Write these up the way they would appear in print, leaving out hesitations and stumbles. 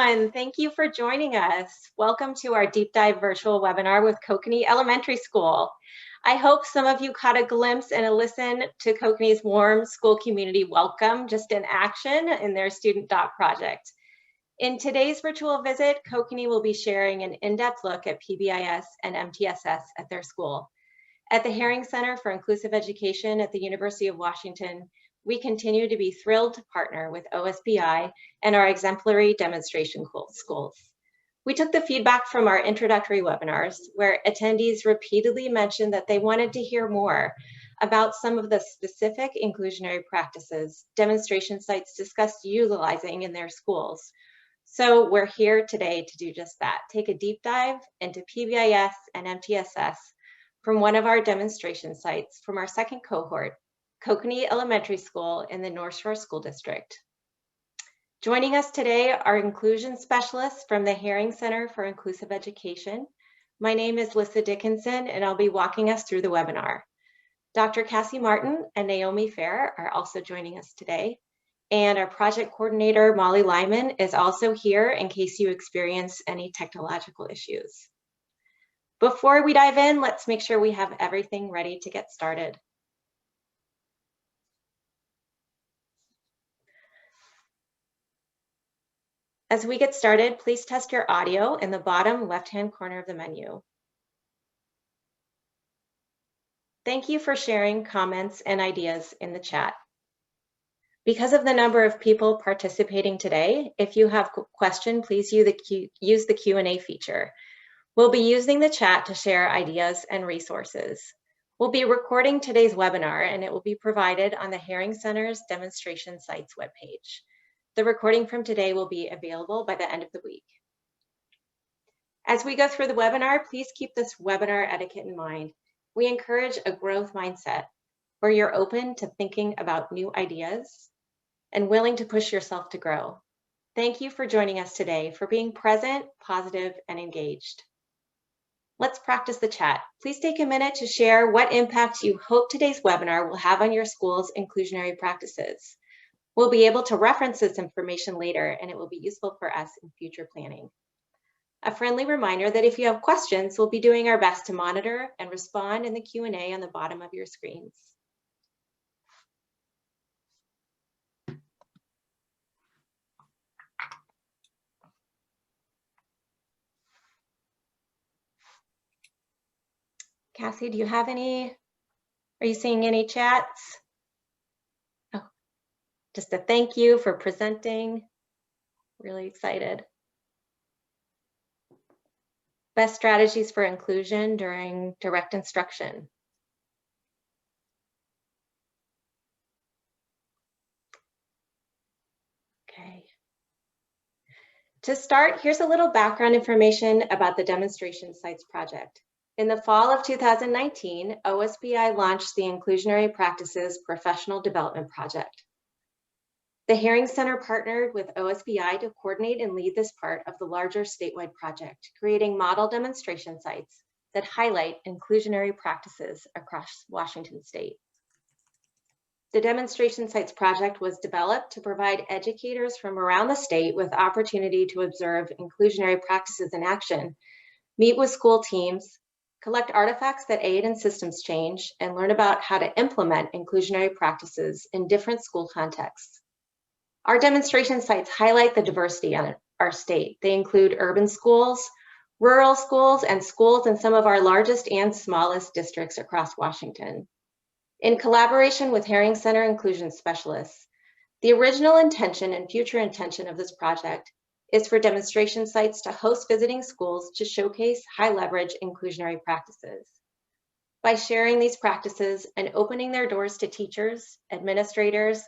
everyone. Thank you for joining us. Welcome to our deep dive virtual webinar with Kokanee Elementary School. I hope some of you caught a glimpse and a listen to Kokanee's warm school community welcome just in action in their student doc project. In today's virtual visit, Kokanee will be sharing an in-depth look at PBIS and MTSS at their school. At the Herring Center for Inclusive Education at the University of Washington, we continue to be thrilled to partner with OSPI and our exemplary demonstration schools. We took the feedback from our introductory webinars, where attendees repeatedly mentioned that they wanted to hear more about some of the specific inclusionary practices demonstration sites discussed utilizing in their schools. So we're here today to do just that, take a deep dive into PBIS and MTSS from one of our demonstration sites from our second cohort, Kokanee Elementary School in the North Shore School District. Joining us today are inclusion specialists from the Herring Center for Inclusive Education. My name is Lissa Dickinson, and I'll be walking us through the webinar. Dr. Cassie Martin and Naomi Fair are also joining us today. And our project coordinator, Molly Lyman, is also here in case you experience any technological issues. Before we dive in, let's make sure we have everything ready to get started. As we get started, please test your audio in the bottom left-hand corner of the menu. Thank you for sharing comments and ideas in the chat. Because of the number of people participating today, if you have a question, please use the Q&A feature. We'll be using the chat to share ideas and resources. We'll be recording today's webinar, and it will be provided on the Herring Center's demonstration sites webpage. The recording from today will be available by the end of the week. As we go through the webinar, please keep this webinar etiquette in mind. We encourage a growth mindset where you're open to thinking about new ideas and willing to push yourself to grow. Thank you for joining us today, for being present, positive, and engaged. Let's practice the chat. Please take a minute to share what impact you hope today's webinar will have on your school's inclusionary practices. We'll be able to reference this information later, and it will be useful for us in future planning. A friendly reminder that if you have questions, we'll be doing our best to monitor and respond in the Q&A on the bottom of your screens. Cassie, do you have any? Are you seeing any chats? Oh, just a thank you for presenting. Really excited. Best strategies for inclusion during direct instruction. Okay. To start, here's a little background information about the Demonstration Sites project. In the fall of 2019, OSPI launched the Inclusionary Practices Professional Development Project. The Herring Center partnered with OSPI to coordinate and lead this part of the larger statewide project, creating model demonstration sites that highlight inclusionary practices across Washington state. The Demonstration Sites project was developed to provide educators from around the state with opportunity to observe inclusionary practices in action, meet with school teams, collect artifacts that aid in systems change, and learn about how to implement inclusionary practices in different school contexts. Our demonstration sites highlight the diversity in our state. They include urban schools, rural schools, and schools in some of our largest and smallest districts across Washington. In collaboration with Herring Center inclusion specialists, the original intention and future intention of this project is for demonstration sites to host visiting schools to showcase high leverage inclusionary practices. By sharing these practices and opening their doors to teachers, administrators,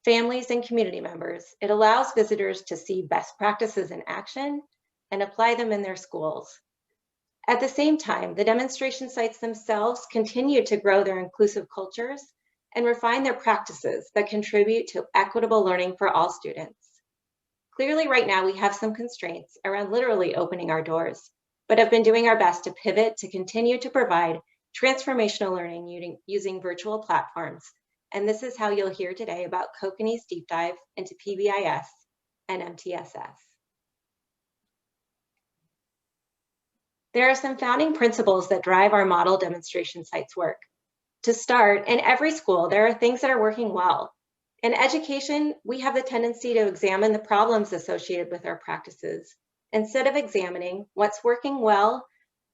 families, and community members, it allows visitors to see best practices in action and apply them in their schools. At the same time, the demonstration sites themselves continue to grow their inclusive cultures and refine their practices that contribute to equitable learning for all students. Clearly, right now, we have some constraints around literally opening our doors, but have been doing our best to pivot to continue to provide transformational learning using virtual platforms. And this is how you'll hear today about Kokanee's deep dive into PBIS and MTSS. There are some founding principles that drive our model demonstration sites work. To start, in every school, there are things that are working well. In education, we have the tendency to examine the problems associated with our practices, instead of examining what's working well,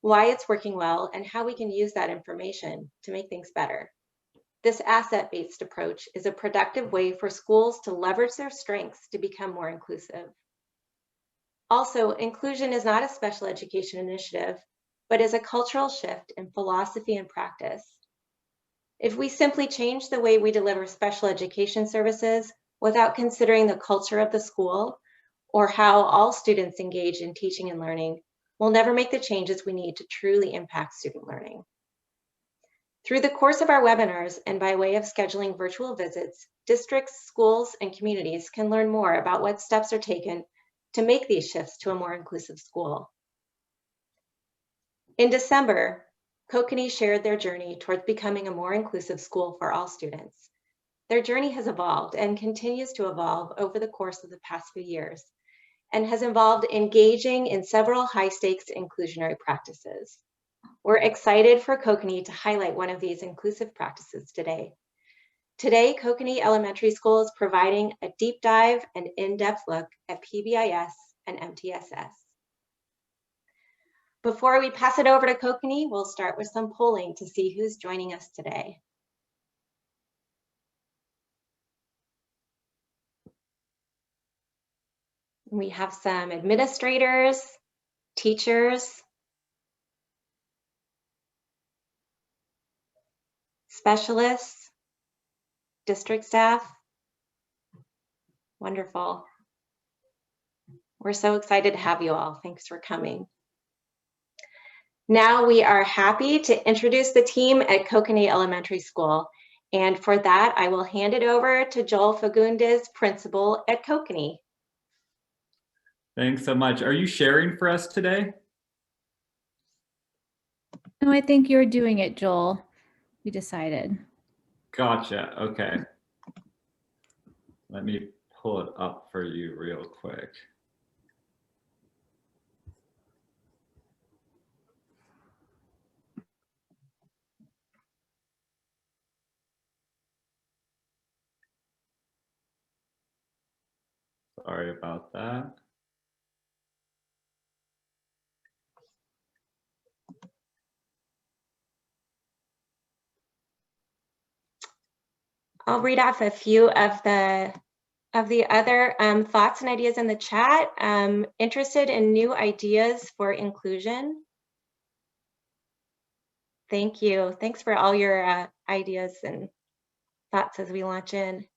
why it's working well, and how we can use that information to make things better. This asset-based approach is a productive way for schools to leverage their strengths to become more inclusive. Also, inclusion is not a special education initiative, but is a cultural shift in philosophy and practice. If we simply change the way we deliver special education services without considering the culture of the school or how all students engage in teaching and learning, we'll never make the changes we need to truly impact student learning. Through the course of our webinars and by way of scheduling virtual visits, districts, schools, and communities can learn more about what steps are taken to make these shifts to a more inclusive school. In December, Kokanee shared their journey towards becoming a more inclusive school for all students. Their journey has evolved and continues to evolve over the course of the past few years, and has involved engaging in several high-stakes inclusionary practices. We're excited for Kokanee to highlight one of these inclusive practices today. Today, Kokanee Elementary School is providing a deep dive and in-depth look at PBIS and MTSS. Before we pass it over to Kokanee, we'll start with some polling to see who's joining us today. We have some administrators, teachers, specialists, district staff. Wonderful. We're so excited to have you all. Thanks for coming. Now we are happy to introduce the team at Kokanee Elementary School. And for that, I will hand it over to Joel Fagundes, principal at Kokanee. Thanks so much. Are you sharing for us today? No, I think you're doing it, Joel. We decided. Gotcha. Okay. Let me pull it up for you real quick. Sorry about that. I'll read off a few of the other thoughts and ideas in the chat. Interested in new ideas for inclusion? Thank you. Thanks for all your ideas and thoughts as we launch in.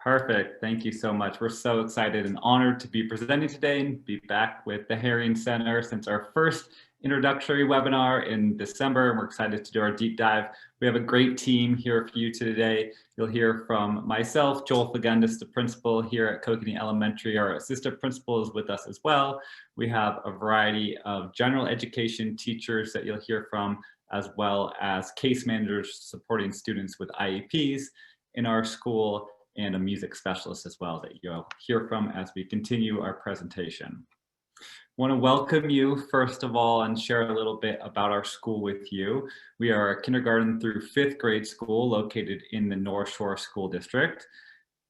Perfect. Thank you so much. We're so excited and honored to be presenting today and be back with the Herring Center since our first introductory webinar in December. And we're excited to do our deep dive. We have a great team here for you today. You'll hear from myself, Joel Fagundes, the principal here at Kokanee Elementary. Our assistant principal is with us as well. We have a variety of general education teachers that you'll hear from, as well as case managers supporting students with IEPs in our school, and a music specialist as well that you'll hear from as we continue our presentation. I want to welcome you first of all and share a little bit about our school with you. We are a kindergarten through 5th grade school located in the North Shore School District.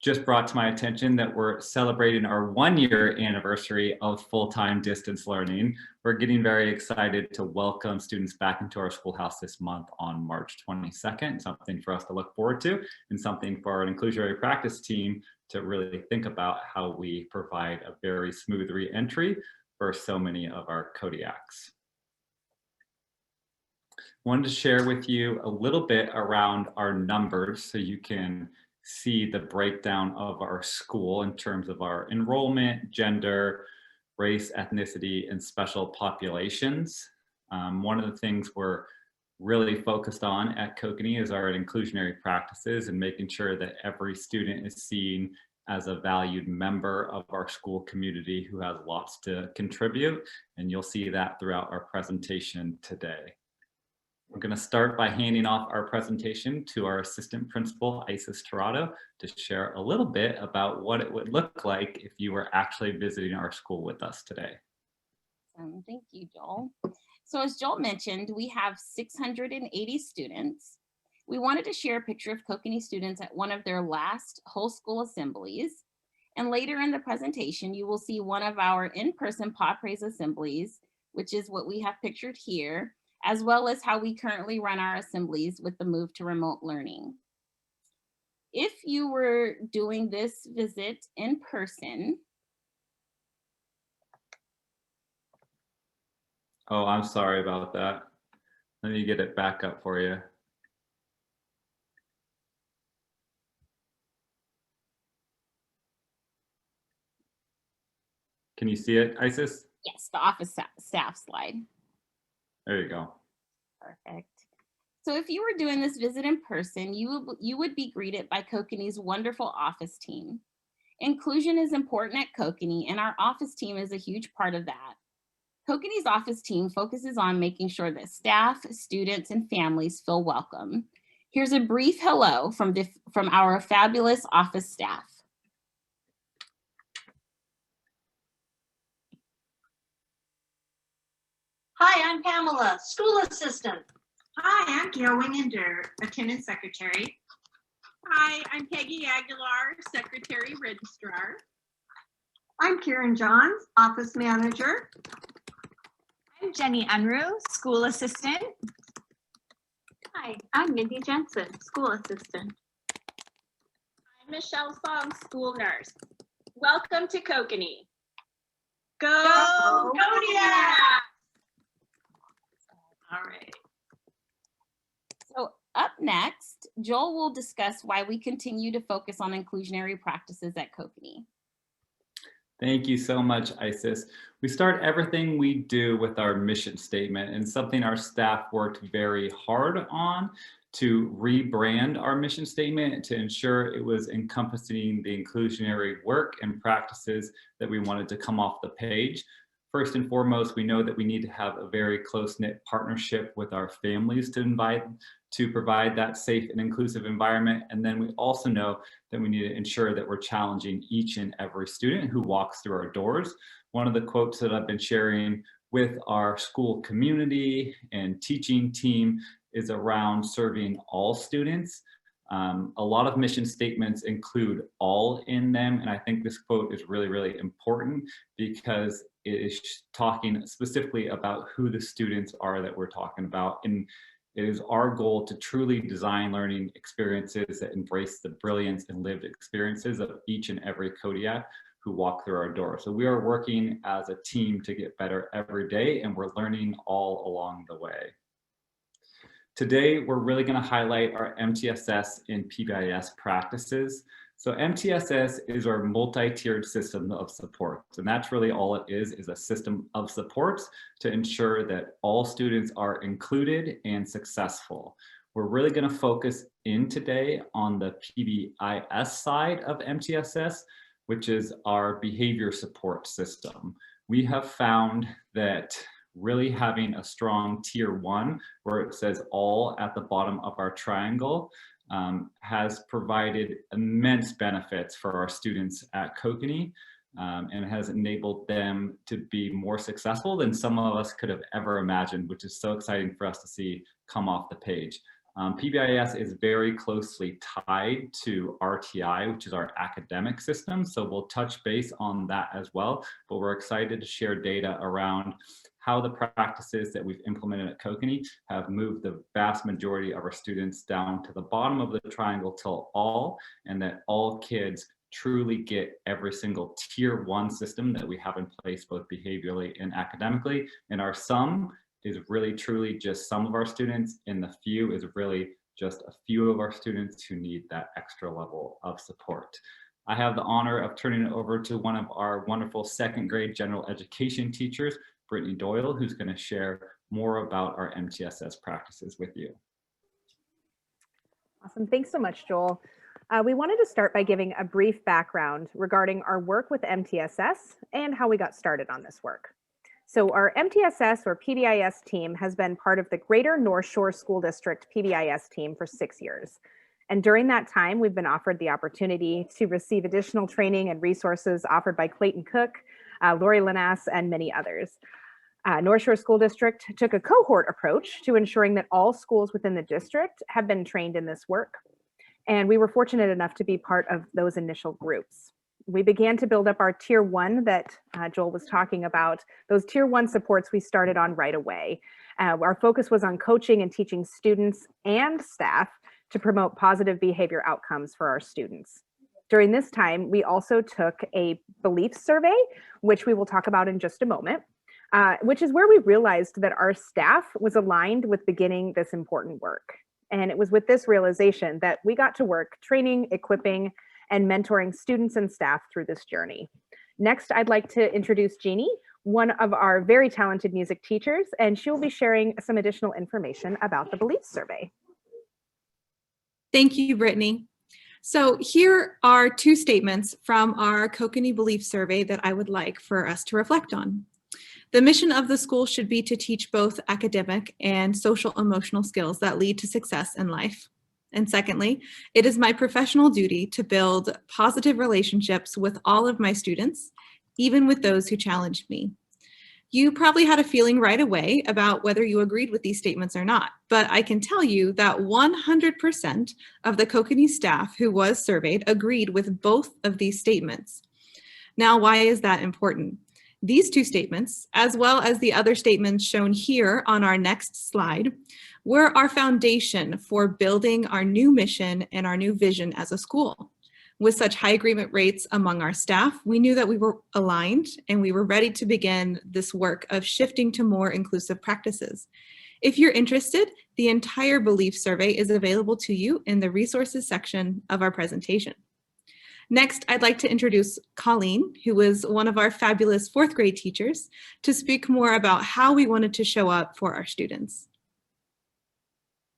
Just brought to my attention that we're celebrating our 1-year anniversary of full-time distance learning. We're getting very excited to welcome students back into our schoolhouse this month on March 22nd, something for us to look forward to and something for our inclusionary practice team to really think about how we provide a very smooth re-entry for so many of our Kodiaks. Wanted to share with you a little bit around our numbers so you can see the breakdown of our school in terms of our enrollment, gender, race, ethnicity, and special populations. One of the things we're really focused on at Kokanee is our inclusionary practices and making sure that every student is seen as a valued member of our school community who has lots to contribute. And you'll see that throughout our presentation today. We're going to start by handing off our presentation to our assistant principal, Isis Tirado, to share a little bit about what it would look like if you were actually visiting our school with us today. Awesome. Thank you, Joel. So as Joel mentioned, we have 680 students. We wanted to share a picture of Kokanee students at one of their last whole school assemblies. And later in the presentation, you will see one of our in-person Pod Praise assemblies, which is what we have pictured here, as well as how we currently run our assemblies with the move to remote learning. If you were doing this visit in person, Oh, I'm sorry about that. Let me get it back up for you. Can you see it, Isis? yes, the office staff slide. There you go. Perfect. So if you were doing this visit in person, you would be greeted by Kokanee's wonderful office team. Inclusion is important at Kokanee, and our office team is a huge part of that. Kokanee's office team focuses on making sure that staff, students, and families feel welcome. Here's a brief hello from our fabulous office staff. Hi, I'm Pamela, school assistant. Hi, I'm Gail Wingander, attendance secretary. Hi, I'm Peggy Aguilar, secretary registrar. I'm Karen Johns, office manager. I'm Jenny Unruh, school assistant. Hi, I'm Mindy Jensen, school assistant. I'm Michelle Song, school nurse. Welcome to Kokanee. Go Kodiak! All right. So up next, Joel will discuss why we continue to focus on inclusionary practices at Kokanee. Thank you so much, Isis. We start everything we do with our mission statement, and something our staff worked very hard on to rebrand our mission statement to ensure it was encompassing the inclusionary work and practices that we wanted to come off the page. First and foremost, we know that we need to have a very close-knit partnership with our families to provide that safe and inclusive environment. And then we also know that we need to ensure that we're challenging each and every student who walks through our doors. One of the quotes that I've been sharing with our school community and teaching team is around serving all students. A lot of mission statements include all in them, and I think this quote is really, really important because it is talking specifically about who the students are that we're talking about. And it is our goal to truly design learning experiences that embrace the brilliance and lived experiences of each and every Kodiak who walk through our door. So we are working as a team to get better every day, and we're learning all along the way. Today, we're really going to highlight our MTSS and PBIS practices. So MTSS is our multi-tiered system of supports, and that's really all it is a system of supports to ensure that all students are included and successful. We're really going to focus in today on the PBIS side of MTSS, which is our behavior support system. We have found that really having a strong tier 1, where it says all at the bottom of our triangle, has provided immense benefits for our students at Kokanee, and has enabled them to be more successful than some of us could have ever imagined, which is so exciting for us to see come off the page. PBIS is very closely tied to RTI, which is our academic system. So we'll touch base on that as well, but we're excited to share data around how the practices that we've implemented at Kokanee have moved the vast majority of our students down to the bottom of the triangle till all, and that all kids truly get every single tier 1 system that we have in place, both behaviorally and academically. And our sum is really truly just some of our students, and the few is really just a few of our students who need that extra level of support. I have the honor of turning it over to one of our wonderful 2nd grade general education teachers, Brittany Doyle, who's going to share more about our MTSS practices with you. Awesome. Thanks so much, Joel. We wanted to start by giving a brief background regarding our work with MTSS and how we got started on this work. So our MTSS or PBIS team has been part of the Greater North Shore School District PBIS team for 6 years. And during that time, we've been offered the opportunity to receive additional training and resources offered by Clayton Cook, Lori Linas, and many others. North Shore School District took a cohort approach to ensuring that all schools within the district have been trained in this work. And we were fortunate enough to be part of those initial groups. We began to build up our tier 1 that Joel was talking about. Those tier 1 supports we started on right away. Our focus was on coaching and teaching students and staff to promote positive behavior outcomes for our students. During this time, we also took a belief survey, which we will talk about in just a moment, which is where we realized that our staff was aligned with beginning this important work. And it was with this realization that we got to work training, equipping, and mentoring students and staff through this journey. Next, I'd like to introduce Jeannie, one of our very talented music teachers, and she will be sharing some additional information about the belief survey. Thank you, Brittany. So here are 2 statements from our Kokanee Belief Survey that I would like for us to reflect on. The mission of the school should be to teach both academic and social emotional skills that lead to success in life. And secondly, it is my professional duty to build positive relationships with all of my students, even with those who challenged me. You probably had a feeling right away about whether you agreed with these statements or not, but I can tell you that 100% of the Kokanee staff who was surveyed agreed with both of these statements. Now, why is that important? These 2 statements, as well as the other statements shown here on our next slide, were our foundation for building our new mission and our new vision as a school. With such high agreement rates among our staff, we knew that we were aligned and we were ready to begin this work of shifting to more inclusive practices. If you're interested, the entire belief survey is available to you in the resources section of our presentation. Next, I'd like to introduce Colleen, who was one of our fabulous 4th grade teachers, to speak more about how we wanted to show up for our students.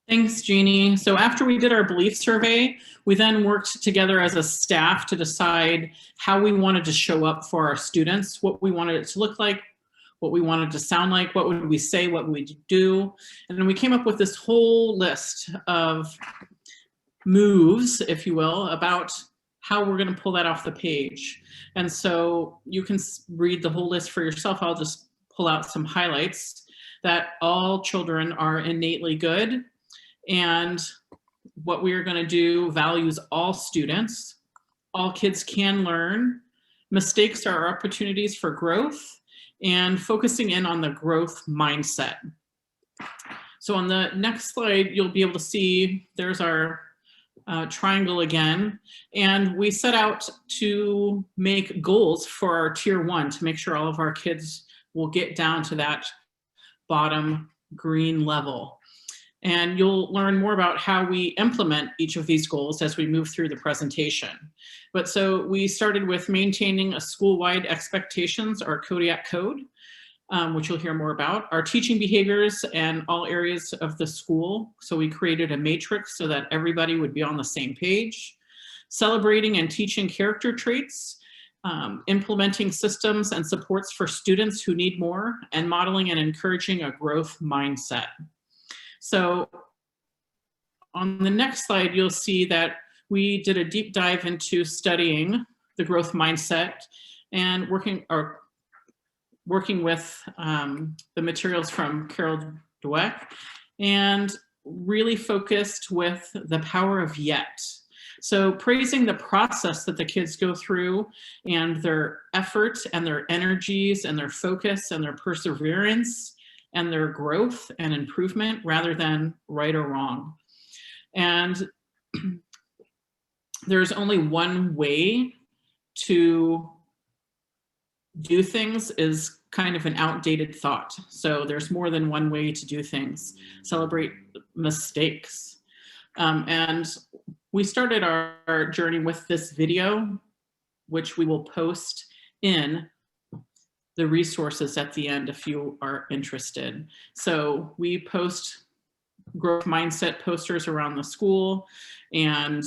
Thanks, Jeannie. So after we did our belief survey, we then worked together as a staff to decide how we wanted to show up for our students, what we wanted it to look like, what we wanted to sound like, what would we say, what would we do. And then we came up with this whole list of moves, if you will, about how we're going to pull that off the page. And so you can read the whole list for yourself. I'll just pull out some highlights. That all children are innately good, and what we are going to do values all students. All kids can learn. Mistakes are opportunities for growth, and focusing in on the growth mindset. So on the next slide, you'll be able to see there's our triangle again. And we set out to make goals for our tier 1 to make sure all of our kids will get down to that bottom green level. And you'll learn more about how we implement each of these goals as we move through the presentation. But so we started with maintaining a school-wide expectations, our Kodiak code, which you'll hear more about, our teaching behaviors and all areas of the school. So we created a matrix so that everybody would be on the same page, celebrating and teaching character traits, implementing systems and supports for students who need more, and modeling and encouraging a growth mindset. So on the next slide, you'll see that we did a deep dive into studying the growth mindset and working with the materials from Carol Dweck, and really focused with the power of yet. So praising the process that the kids go through and their effort and their energies and their focus and their perseverance and their growth and improvement rather than right or wrong. And there's only one way to do things is kind of an outdated thought. So there's more than one way to do things. Celebrate mistakes. And we started our journey with this video, which we will post in the resources at the end if you are interested. So we post growth mindset posters around the school, and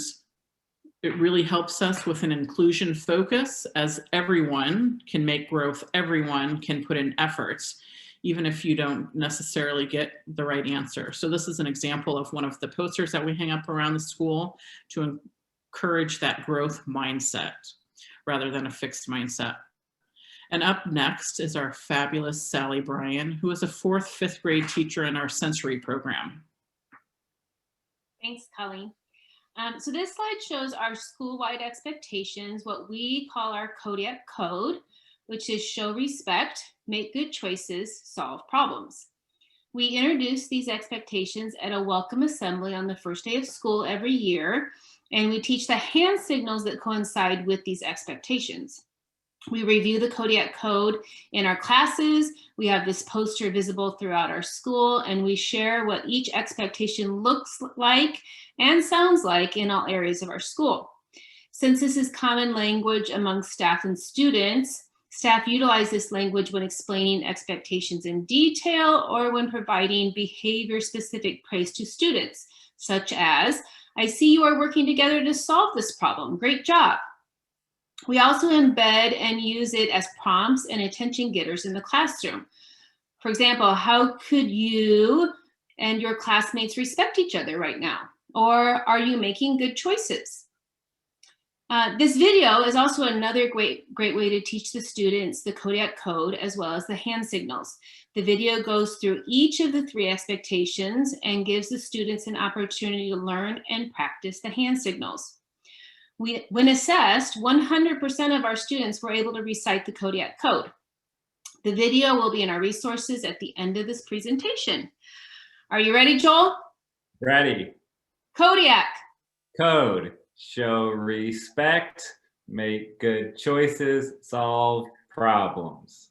it really helps us with an inclusion focus, as everyone can make growth, everyone can put in efforts, even if you don't necessarily get the right answer. So this is an example of one of the posters that we hang up around the school to encourage that growth mindset rather than a fixed mindset. And up next is our fabulous Sally Bryan, who is a 4th, 5th grade teacher in our sensory program. Thanks, Colleen. So this slide shows our school-wide expectations, what we call our Kodiak Code, which is show respect, make good choices, solve problems. We introduce these expectations at a welcome assembly on the first day of school every year, and we teach the hand signals that coincide with these expectations. We review the Kodiak Code in our classes. We have this poster visible throughout our school, and we share what each expectation looks like and sounds like in all areas of our school. Since this is common language among staff and students, staff utilize this language when explaining expectations in detail or when providing behavior-specific praise to students, such as, "I see you are working together to solve this problem. Great job." We also embed and use it as prompts and attention getters in the classroom. For example, how could you and your classmates respect each other right now? Or are you making good choices? This video is also another great way to teach the students the Kodiak Code as well as the hand signals. The video goes through each of the 3 expectations and gives the students an opportunity to learn and practice the hand signals. When assessed, 100% of our students were able to recite the Kodiak Code. The video will be in our resources at the end of this presentation. Are you ready, Joel? Ready. Kodiak. Code. Show respect, make good choices, solve problems.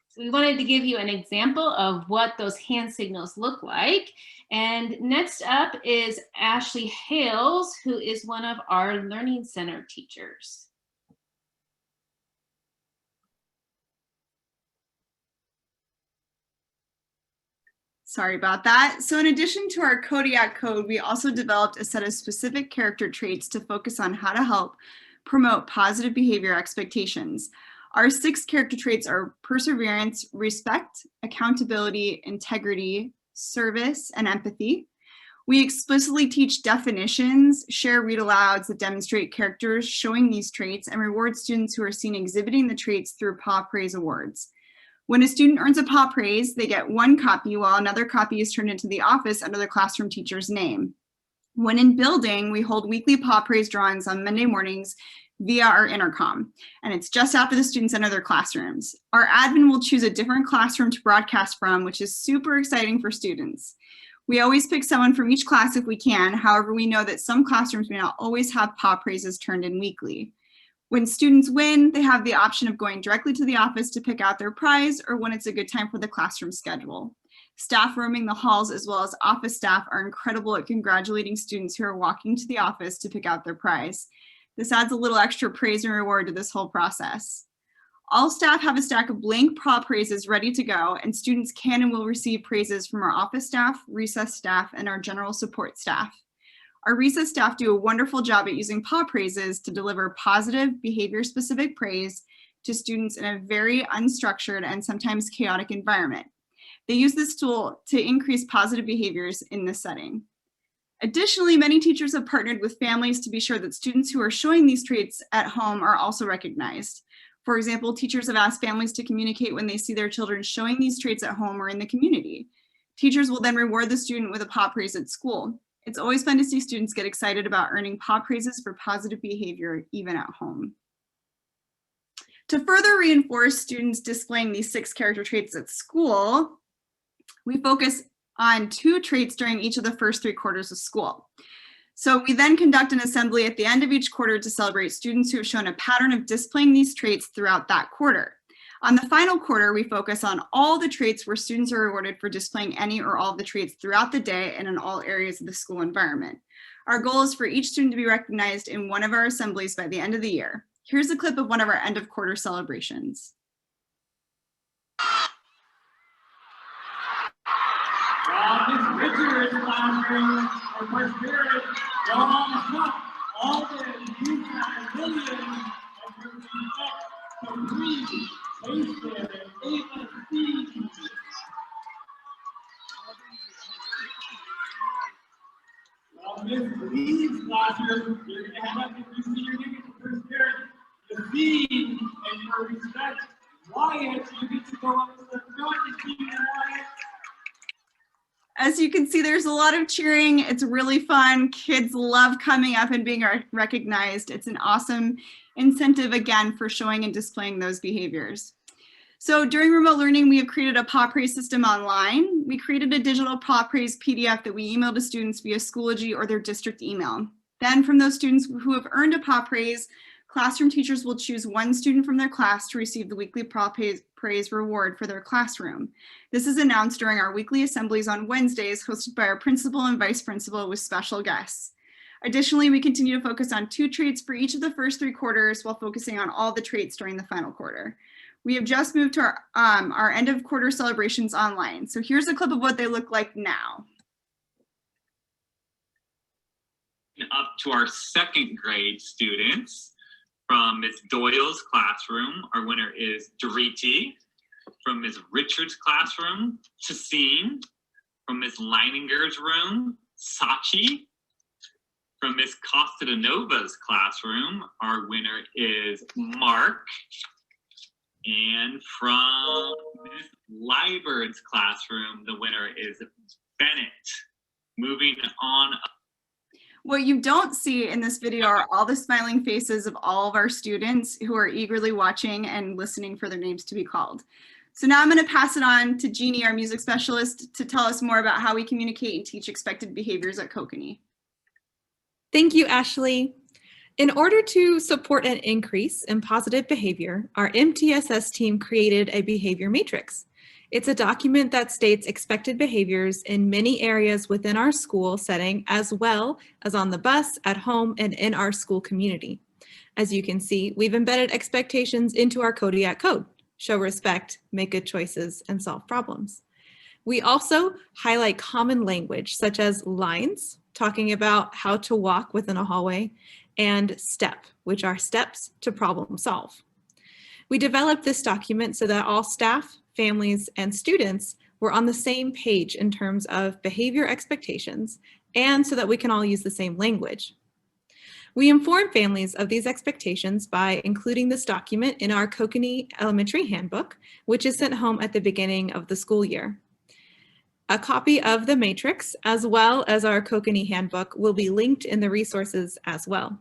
So we wanted to give you an example of what those hand signals look like. And next up is Ashley Hales, who is one of our Learning Center teachers. Sorry about that. So in addition to our Kodiak Code, we also developed a set of specific character traits to focus on how to help promote positive behavior expectations. Our 6 character traits are perseverance, respect, accountability, integrity, service, and empathy. We explicitly teach definitions, share read-alouds that demonstrate characters showing these traits, and reward students who are seen exhibiting the traits through Paw Praise Awards. When a student earns a Paw Praise, they get 1 copy while another copy is turned into the office under the classroom teacher's name. When in building, we hold weekly Paw Praise drawings on Monday mornings via our intercom, and it's just after the students enter their classrooms. Our admin will choose a different classroom to broadcast from, which is super exciting for students. We always pick someone from each class if we can. However, we know that some classrooms may not always have Paw Praises turned in weekly. When students win, they have the option of going directly to the office to pick out their prize, or when it's a good time for the classroom schedule. Staff roaming the halls as well as office staff are incredible at congratulating students who are walking to the office to pick out their prize. This adds a little extra praise and reward to this whole process. All staff have a stack of blank Paw Praises ready to go, and students can and will receive praises from our office staff, recess staff, and our general support staff. Our recess staff do a wonderful job at using Paw Praises to deliver positive, behavior-specific praise to students in a very unstructured and sometimes chaotic environment. They use this tool to increase positive behaviors in this setting. Additionally, many teachers have partnered with families to be sure that students who are showing these traits at home are also recognized. For example, teachers have asked families to communicate when they see their children showing these traits at home or in the community. Teachers will then reward the student with a Paw Praise at school. It's always fun to see students get excited about earning Paw Praises for positive behavior, even at home. To further reinforce students displaying these 6 character traits at school, we focus on 2 traits during each of the first 3 quarters of school. So we then conduct an assembly at the end of each quarter to celebrate students who have shown a pattern of displaying these traits throughout that quarter. On the final quarter, we focus on all the traits where students are rewarded for displaying any or all of the traits throughout the day and in all areas of the school environment. Our goal is for each student to be recognized in one of our assemblies by the end of the year. Here's a clip of one of our end of quarter celebrations. Miss Richard is clamoring for perseverance. All the youth millions of respect from Green, Wasted, and Ava Stevens. Well, Miss Lee's classroom, you're going to have to see your name for perseverance. The theme and your respect Wyatt, you get to go up to the front and keep it Wyatt. As you can see, there's a lot of cheering. It's really fun. Kids love coming up and being recognized. It's an awesome incentive, again, for showing and displaying those behaviors. So during remote learning, we have created a Paw Praise system online. We created a digital Paw Praise PDF that we email to students via Schoology or their district email. Then from those students who have earned a Paw Praise, classroom teachers will choose one student from their class to receive the weekly Paw Praise reward for their classroom. This is announced during our weekly assemblies on Wednesdays, hosted by our principal and vice principal with special guests. Additionally, we continue to focus on 2 traits for each of the first 3 quarters while focusing on all the traits during the final quarter. We have just moved to our end of quarter celebrations online. So here's a clip of what they look like now. Up to our 2nd grade students. From Ms. Doyle's classroom, our winner is Doriti. From Ms. Richards' classroom, Chasine. From Ms. Leininger's room, Sachi. From Ms. Costanova's classroom, our winner is Mark. And from Ms. Liberd's classroom, the winner is Bennett. Moving on. What you don't see in this video are all the smiling faces of all of our students who are eagerly watching and listening for their names to be called. So now I'm going to pass it on to Jeannie, our music specialist, to tell us more about how we communicate and teach expected behaviors at Kokanee. Thank you, Ashley. In order to support an increase in positive behavior, our MTSS team created a behavior matrix. It's a document that states expected behaviors in many areas within our school setting, as well as on the bus, at home, and in our school community. As you can see, we've embedded expectations into our Kodiak code: show respect, make good choices, and solve problems. We also highlight common language, such as lines, talking about how to walk within a hallway, and STEP, which are steps to problem solve. We developed this document so that all staff, families, and students were on the same page in terms of behavior expectations, and so that we can all use the same language. We inform families of these expectations by including this document in our Kokanee Elementary Handbook, which is sent home at the beginning of the school year. A copy of the matrix, as well as our Kokanee Handbook, will be linked in the resources as well.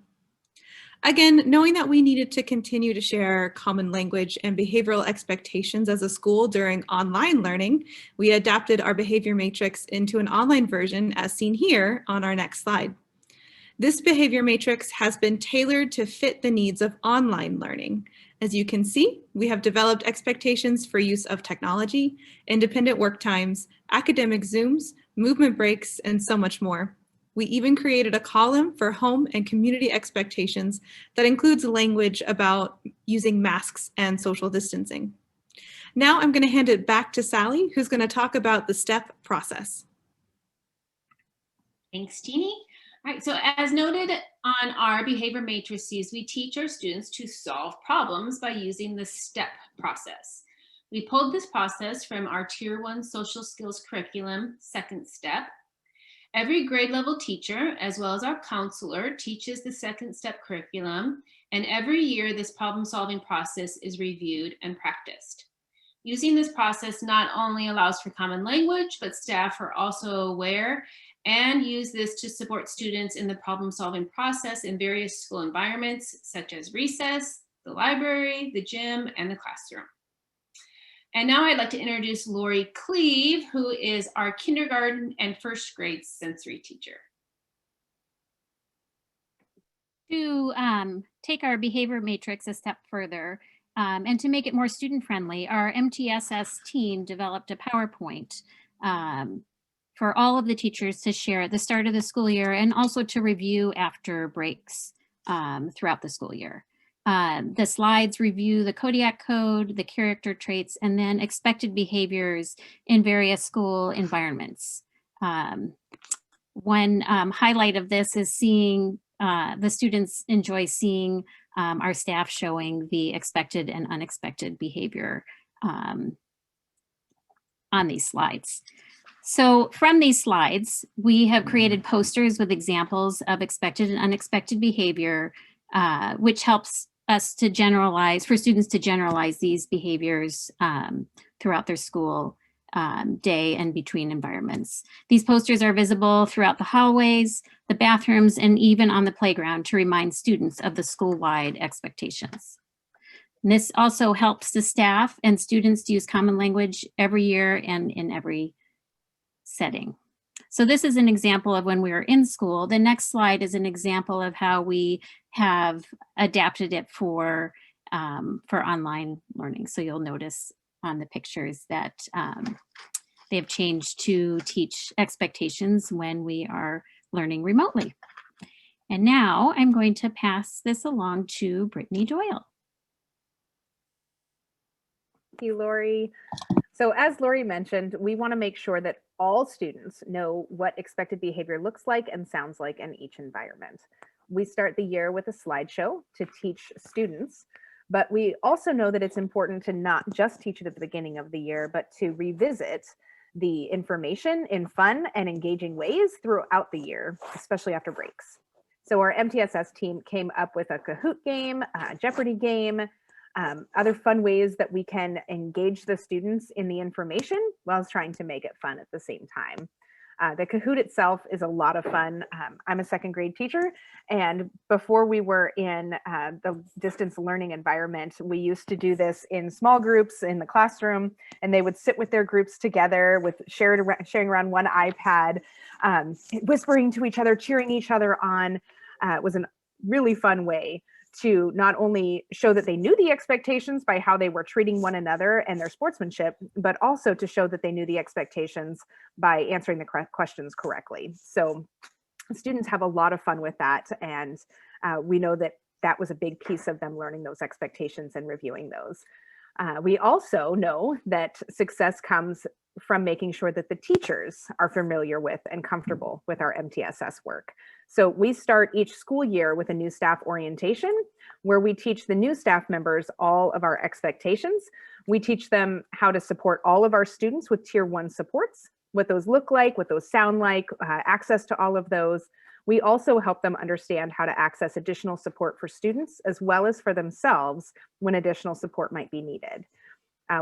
Again, knowing that we needed to continue to share common language and behavioral expectations as a school during online learning, we adapted our behavior matrix into an online version as seen here on our next slide. This behavior matrix has been tailored to fit the needs of online learning. As you can see, we have developed expectations for use of technology, independent work times, academic Zooms, movement breaks, and so much more. We even created a column for home and community expectations that includes language about using masks and social distancing. Now I'm going to hand it back to Sally, who's going to talk about the STEP process. Thanks, Jeannie. All right, so as noted on our behavior matrices, we teach our students to solve problems by using the STEP process. We pulled this process from our Tier 1 social skills curriculum, 2nd STEP. Every grade level teacher, as well as our counselor, teaches the 2nd STEP curriculum, and every year this problem solving process is reviewed and practiced. Using this process not only allows for common language, but staff are also aware and use this to support students in the problem solving process in various school environments, such as recess, the library, the gym, and the classroom. And now I'd like to introduce Lori Cleve, who is our kindergarten and 1st grade sensory teacher. To take our behavior matrix a step further and to make it more student friendly, our MTSS team developed a PowerPoint for all of the teachers to share at the start of the school year and also to review after breaks throughout the school year. The slides review the Kodiak code, the character traits, and then expected behaviors in various school environments. One highlight of this is seeing the students enjoy seeing our staff showing the expected and unexpected behavior on these slides. So from these slides, we have created posters with examples of expected and unexpected behavior, which helps us to generalize, for students to generalize these behaviors throughout their school day and between environments. These posters are visible throughout the hallways, the bathrooms, and even on the playground to remind students of the school-wide expectations. And this also helps the staff and students to use common language every year and in every setting. So this is an example of when we were in school. The next slide is an example of how we have adapted it for online learning. So you'll notice on the pictures that they have changed to teach expectations when we are learning remotely. And now I'm going to pass this along to Brittany Doyle. Thank you, Lori. So as Lori mentioned, we want to make sure that all students know what expected behavior looks like and sounds like in each environment. We start the year with a slideshow to teach students, but we also know that it's important to not just teach it at the beginning of the year, but to revisit the information in fun and engaging ways throughout the year, especially after breaks. So our MTSS team came up with a Kahoot game, a Jeopardy game, other fun ways that we can engage the students in the information while trying to make it fun at the same time. The Kahoot itself is a lot of fun. I'm a second grade teacher, and before we were in the distance learning environment, we used to do this in small groups in the classroom, and they would sit with their groups together with sharing around one iPad, whispering to each other, cheering each other on. It was a really fun way to not only show that they knew the expectations by how they were treating one another and their sportsmanship, but also to show that they knew the expectations by answering the correct questions correctly. So students have a lot of fun with that. And we know that that was a big piece of them learning those expectations and reviewing those. We also know that success comes from making sure that the teachers are familiar with and comfortable with our MTSS work. So we start each school year with a new staff orientation where we teach the new staff members all of our expectations. We teach them how to support all of our students with Tier 1 supports, what those look like, what those sound like, access to all of those. We also help them understand how to access additional support for students as well as for themselves when additional support might be needed.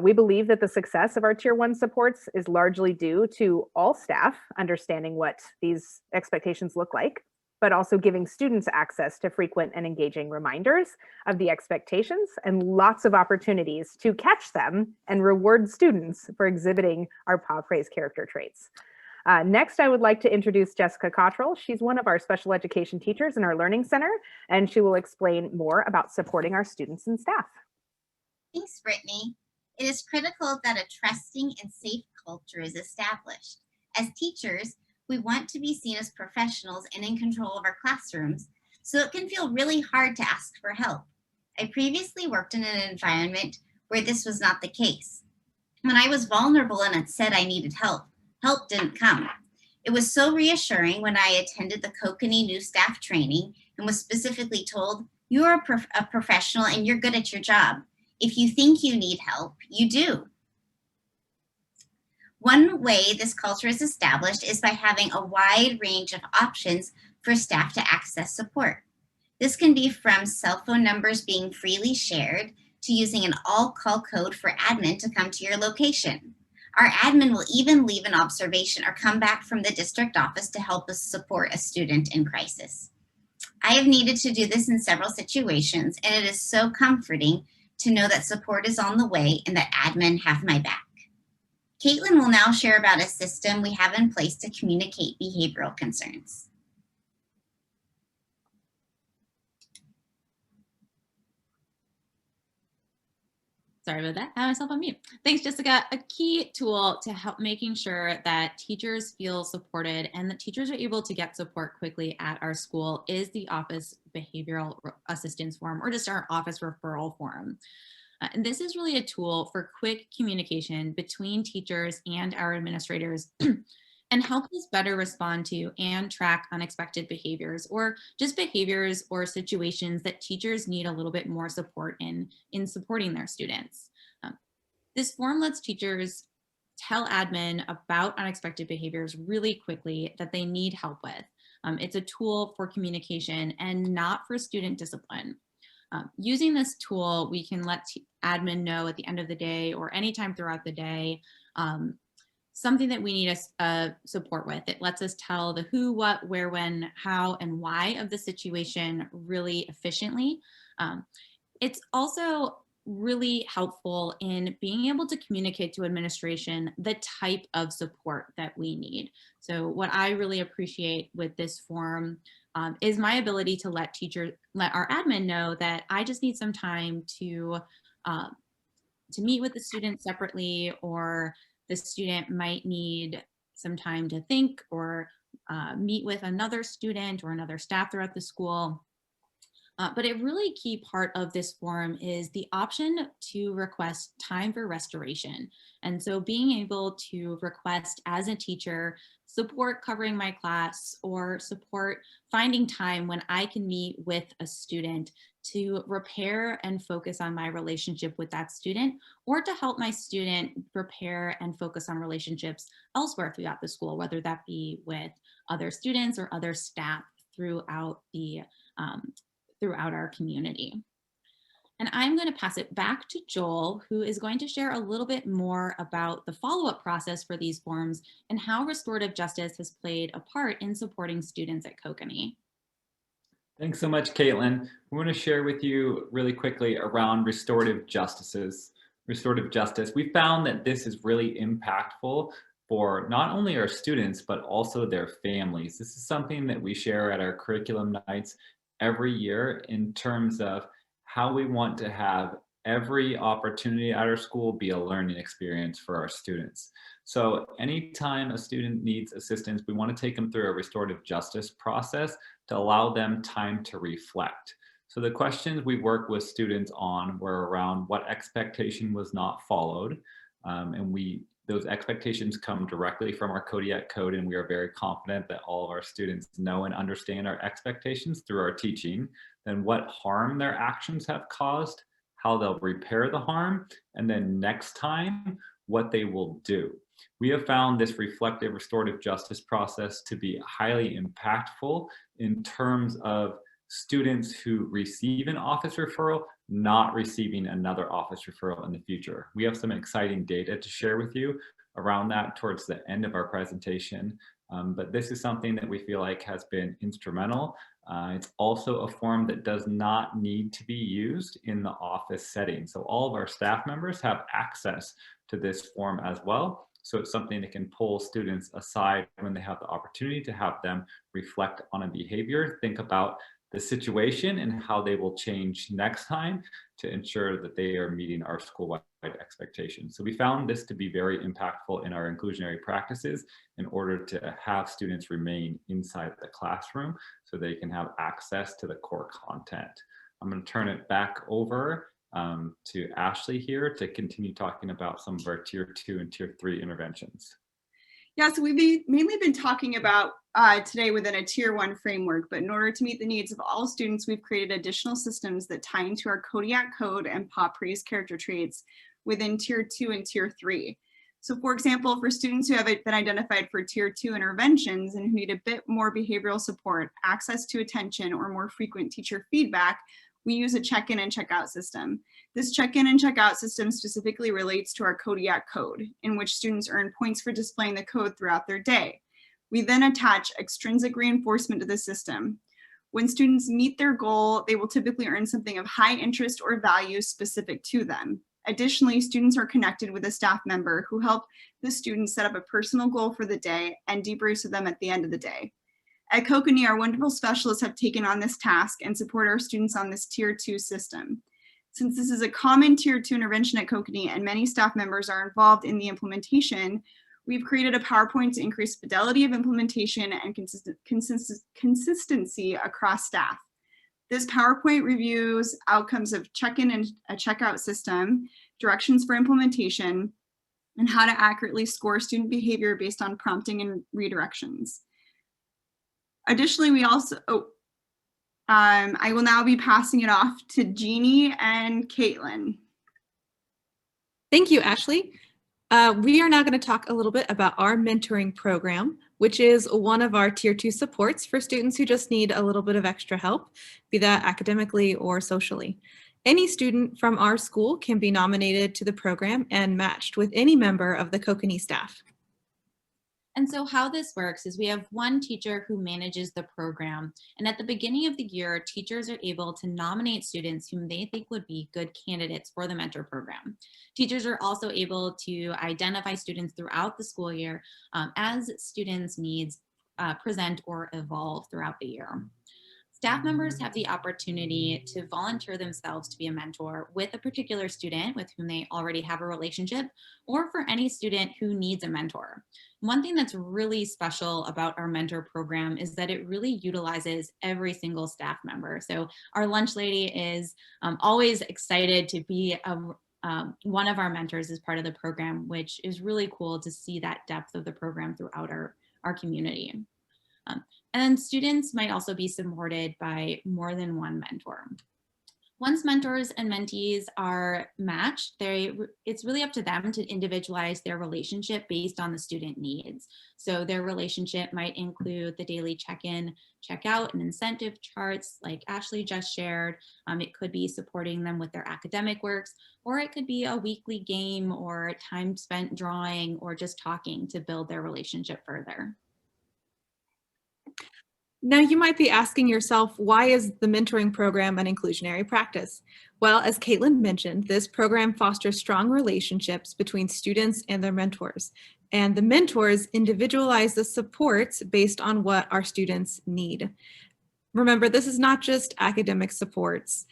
We believe that the success of our Tier 1 supports is largely due to all staff understanding what these expectations look like, but also giving students access to frequent and engaging reminders of the expectations and lots of opportunities to catch them and reward students for exhibiting our PAW Praise character traits. Next, I would like to introduce Jessica Cottrell. She's one of our special education teachers in our Learning Center, and she will explain more about supporting our students and staff. Thanks, Brittany. It is critical that a trusting and safe culture is established. As teachers, we want to be seen as professionals and in control of our classrooms, so it can feel really hard to ask for help. I previously worked in an environment where this was not the case. When I was vulnerable and said I needed help, help didn't come. It was so reassuring when I attended the Kokanee new staff training and was specifically told, you are a professional and you're good at your job. If you think you need help, you do. One way this culture is established is by having a wide range of options for staff to access support. This can be from cell phone numbers being freely shared to using an all-call code for admin to come to your location. Our admin will even leave an observation or come back from the district office to help us support a student in crisis. I have needed to do this in several situations, and it is so comforting to know that support is on the way and that admin have my back. Caitlin will now share about a system we have in place to communicate behavioral concerns. Sorry about that. I had myself on mute. Thanks, Jessica. A key tool to help making sure that teachers feel supported and that teachers are able to get support quickly at our school is the office behavioral assistance form, or just our office referral form. And this is really a tool for quick communication between teachers and our administrators and help us better respond to and track unexpected behaviors or just behaviors or situations that teachers need a little bit more support in supporting their students. This form lets teachers tell admin about unexpected behaviors really quickly that they need help with. It's a tool for communication and not for student discipline. Using this tool, we can let admin know at the end of the day or anytime throughout the day something that we need support with. It lets us tell the who, what, where, when, how, and why of the situation really efficiently. It's also really helpful in being able to communicate to administration the type of support that we need. So what I really appreciate with this form is my ability to let our admin know that I just need some time to meet with the student separately, or the student might need some time to think or meet with another student or another staff throughout the school. But a really key part of this form is the option to request time for restoration. And so being able to request as a teacher support covering my class or support finding time when I can meet with a student to repair and focus on my relationship with that student, or to help my student repair and focus on relationships elsewhere throughout the school, whether that be with other students or other staff throughout our community. And I'm going to pass it back to Joel, who is going to share a little bit more about the follow-up process for these forms and how restorative justice has played a part in supporting students at Kokanee. Thanks so much, Caitlin. We want to share with you really quickly around restorative justice. We found that this is really impactful for not only our students, but also their families. This is something that we share at our curriculum nights every year in terms of how we want to have every opportunity at our school be a learning experience for our students. So anytime a student needs assistance, we want to take them through a restorative justice process to allow them time to reflect. So the questions we work with students on were around what expectation was not followed. Those expectations come directly from our Kodiak Code, and we are very confident that all of our students know and understand our expectations through our teaching. Then what harm their actions have caused, how they'll repair the harm, and then next time, what they will do. We have found this reflective restorative justice process to be highly impactful in terms of students who receive an office referral not receiving another office referral in the future. We have some exciting data to share with you around that towards the end of our presentation, but this is something that we feel like has been instrumental. It's also a form that does not need to be used in the office setting. So all of our staff members have access to this form as well. So it's something that can pull students aside when they have the opportunity to have them reflect on a behavior, think about the situation and how they will change next time to ensure that they are meeting our school-wide expectations. So we found this to be very impactful in our inclusionary practices in order to have students remain inside the classroom so they can have access to the core content. I'm going to turn it back over to Ashley here to continue talking about some of our Tier 2 and Tier 3 interventions. Yeah, so we've mainly been talking about today within a Tier 1 framework, but in order to meet the needs of all students, we've created additional systems that tie into our Kodiak Code and Paw Praise character traits within Tier 2 and Tier 3. So for example, for students who have been identified for Tier 2 interventions and who need a bit more behavioral support, access to attention, or more frequent teacher feedback, we use a check-in and check-out system. This check-in and check-out system specifically relates to our Kodiak Code, in which students earn points for displaying the code throughout their day. We then attach extrinsic reinforcement to the system. When students meet their goal, they will typically earn something of high interest or value specific to them. Additionally, students are connected with a staff member who help the students set up a personal goal for the day and debriefs with them at the end of the day. At Kokanee, our wonderful specialists have taken on this task and support our students on this Tier 2 system. Since this is a common Tier 2 intervention at Kokanee and many staff members are involved in the implementation, we've created a PowerPoint to increase fidelity of implementation and consistency across staff. This PowerPoint reviews outcomes of check-in and a checkout system, directions for implementation, and how to accurately score student behavior based on prompting and redirections. Additionally, we also, I will now be passing it off to Jeannie and Caitlin. Thank you, Ashley. We are now going to talk a little bit about our mentoring program, which is one of our Tier 2 supports for students who just need a little bit of extra help, be that academically or socially. Any student from our school can be nominated to the program and matched with any member of the Kokanee staff. And so how this works is we have one teacher who manages the program. And at the beginning of the year, teachers are able to nominate students whom they think would be good candidates for the mentor program. Teachers are also able to identify students throughout the school year as students' needs present or evolve throughout the year. Staff members have the opportunity to volunteer themselves to be a mentor with a particular student with whom they already have a relationship, or for any student who needs a mentor. One thing that's really special about our mentor program is that it really utilizes every single staff member. So our lunch lady is always excited to be one of our mentors as part of the program, which is really cool to see that depth of the program throughout our community. And students might also be supported by more than one mentor. Once mentors and mentees are matched, it's really up to them to individualize their relationship based on the student needs. So their relationship might include the daily check-in, check-out, and incentive charts like Ashley just shared. It could be supporting them with their academic works, or it could be a weekly game or time spent drawing or just talking to build their relationship further. Now you might be asking yourself, why is the mentoring program an inclusionary practice? Well, as Caitlin mentioned, this program fosters strong relationships between students and their mentors. And the mentors individualize the supports based on what our students need. Remember, this is not just academic supports.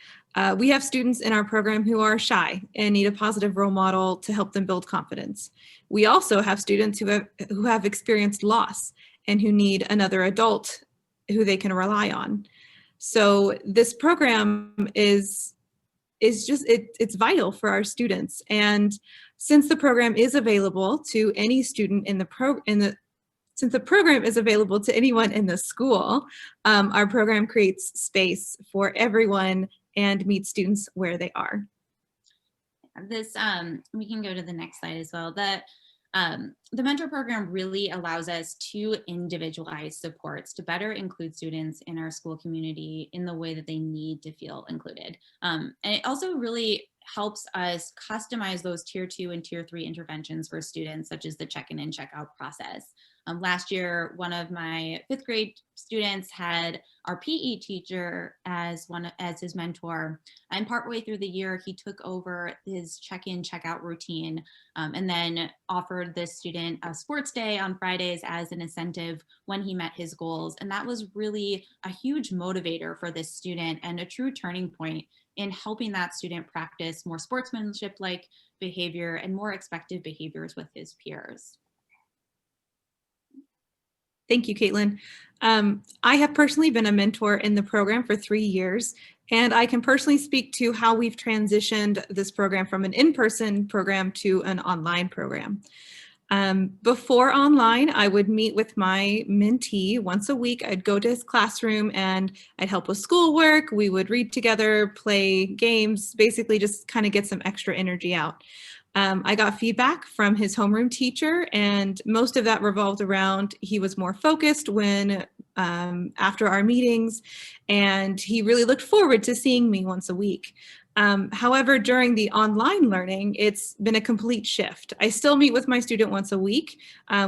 We have students in our program who are shy and need a positive role model to help them build confidence. We also have students who have experienced loss and who need another adult who they can rely on. So this program is just, it's vital for our students. And since the program is available to any student since the program is available to anyone in the school, our program creates space for everyone and meets students where they are. This, we can go to the next slide as well. The mentor program really allows us to individualize supports to better include students in our school community in the way that they need to feel included. And it also really helps us customize those Tier 2 and Tier 3 interventions for students, such as the check-in and check-out process. Last year, one of my 5th grade students had our PE teacher as his mentor. And partway through the year, he took over his check-in, check-out routine, and then offered this student a sports day on Fridays as an incentive when he met his goals. And that was really a huge motivator for this student and a true turning point in helping that student practice more sportsmanship-like behavior and more expected behaviors with his peers. Thank you, Caitlin. I have personally been a mentor in the program for 3 years, and I can personally speak to how we've transitioned this program from an in-person program to an online program. Before online, I would meet with my mentee once a week. I'd go to his classroom and I'd help with schoolwork. We would read together, play games, basically just kind of get some extra energy out. I got feedback from his homeroom teacher, and most of that revolved around he was more focused when after our meetings, and he really looked forward to seeing me once a week. However, during the online learning, it's been a complete shift. I still meet with my student once a week.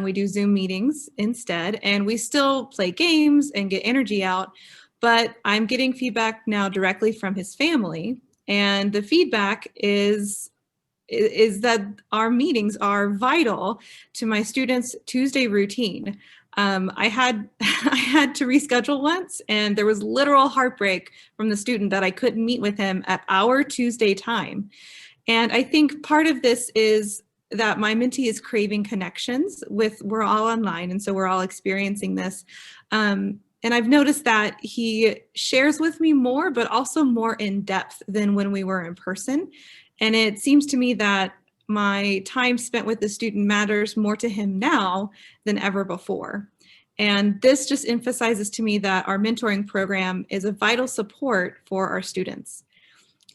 We do Zoom meetings instead, and we still play games and get energy out, but I'm getting feedback now directly from his family, and the feedback is that our meetings are vital to my students' Tuesday routine. I had to reschedule once, and there was literal heartbreak from the student that I couldn't meet with him at our Tuesday time. And I think part of this is that my mentee is craving connections we're all online, and so we're all experiencing this. And I've noticed that he shares with me more, but also more in depth than when we were in person. And it seems to me that my time spent with the student matters more to him now than ever before. And this just emphasizes to me that our mentoring program is a vital support for our students.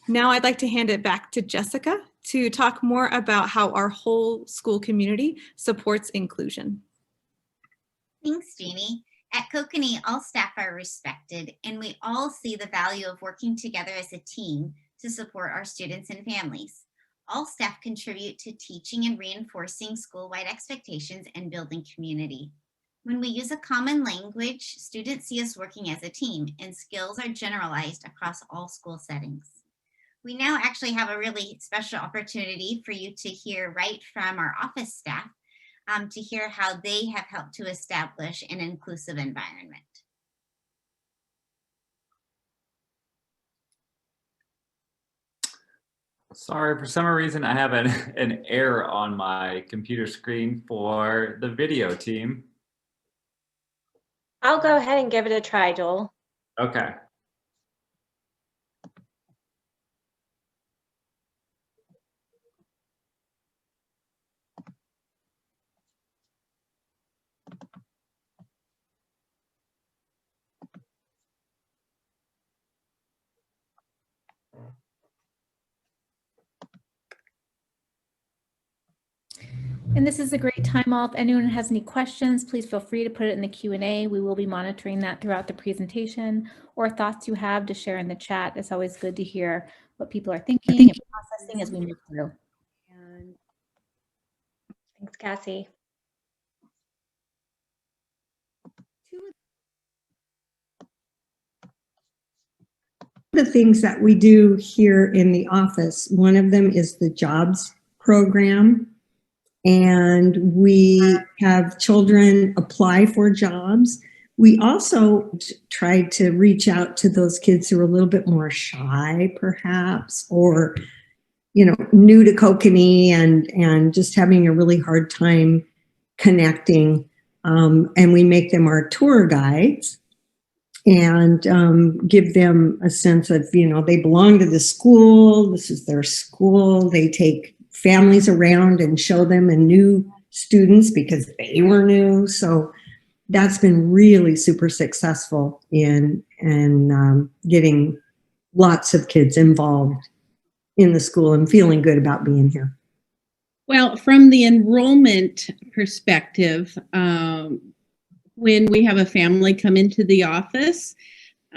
Now I'd like to hand it back to Jessica to talk more about how our whole school community supports inclusion. Thanks, Jeannie. At Kokanee, all staff are respected, and we all see the value of working together as a team to support our students and families. All staff contribute to teaching and reinforcing school-wide expectations and building community. When we use a common language, students see us working as a team, and skills are generalized across all school settings. We now actually have a really special opportunity for you to hear right from our office staff to hear how they have helped to establish an inclusive environment. Sorry, for some reason I have an error on my computer screen for the video team. I'll go ahead and give it a try, Joel. Okay. And this is a great time all. If anyone has any questions, please feel free to put it in the Q&A. We will be monitoring that throughout the presentation, or thoughts you have to share in the chat. It's always good to hear what people are thinking and processing as we move through. Thanks, Cassie. The things that we do here in the office, one of them is the jobs program. And we have children apply for jobs. We also tried to reach out to those kids who are a little bit more shy, perhaps, or, you know, new to Kokanee and just having a really hard time connecting. And we make them our tour guides and give them a sense of, you know, they belong to the school. This is their school. They take families around and show them and new students because they were new. So that's been really super successful in getting lots of kids involved in the school and feeling good about being here. Well, from the enrollment perspective, when we have a family come into the office,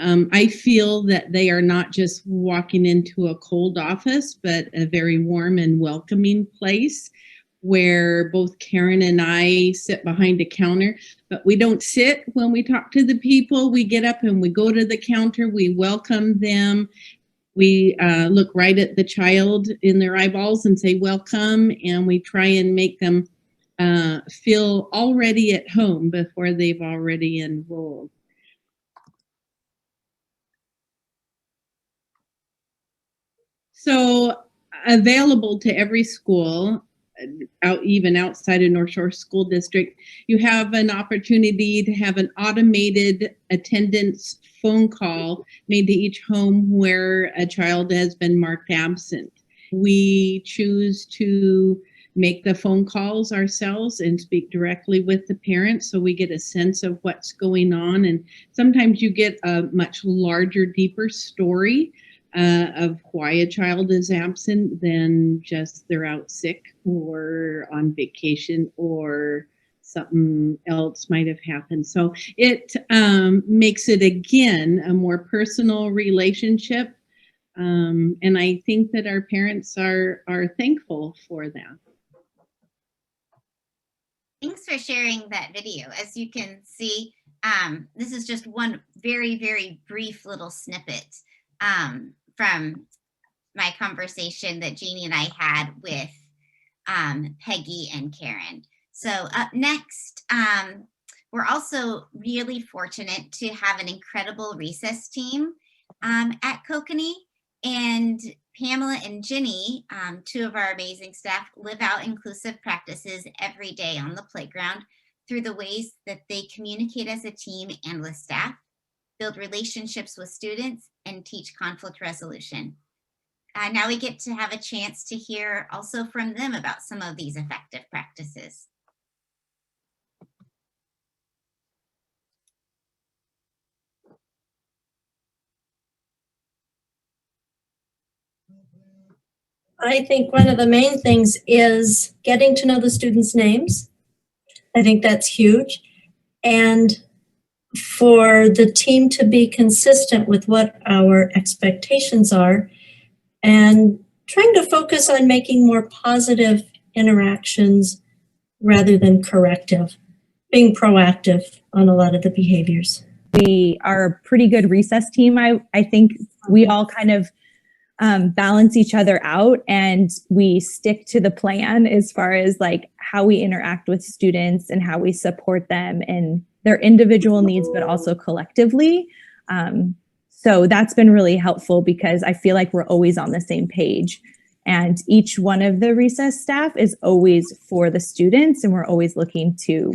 I feel that they are not just walking into a cold office, but a very warm and welcoming place where both Karen and I sit behind a counter, but we don't sit when we talk to the people. We get up and we go to the counter, we welcome them. We look right at the child in their eyeballs and say, welcome, and we try and make them feel already at home before they've already enrolled. So available to every school, even outside of North Shore School District, you have an opportunity to have an automated attendance phone call made to each home where a child has been marked absent. We choose to make the phone calls ourselves and speak directly with the parents so we get a sense of what's going on. And sometimes you get a much larger, deeper story of why a child is absent than just they're out sick or on vacation or something else might have happened. So it makes it, again, a more personal relationship. And I think that our parents are thankful for that. Thanks for sharing that video. As you can see, this is just one very, very brief little snippet from my conversation that Jeannie and I had with Peggy and Karen. So up next, we're also really fortunate to have an incredible recess team at Kokanee, and Pamela and Ginny, two of our amazing staff, live out inclusive practices every day on the playground through the ways that they communicate as a team and with staff, build relationships with students, and teach conflict resolution. Now we get to have a chance to hear also from them about some of these effective practices. I think one of the main things is getting to know the students' names. I think that's huge. And for the team to be consistent with what our expectations are and trying to focus on making more positive interactions rather than corrective, being proactive on a lot of the behaviors. We are a pretty good recess team. I think we all kind of balance each other out, and we stick to the plan as far as like how we interact with students and how we support them and their individual needs, but also collectively. So that's been really helpful because I feel like we're always on the same page, and each one of the recess staff is always for the students, and we're always looking to,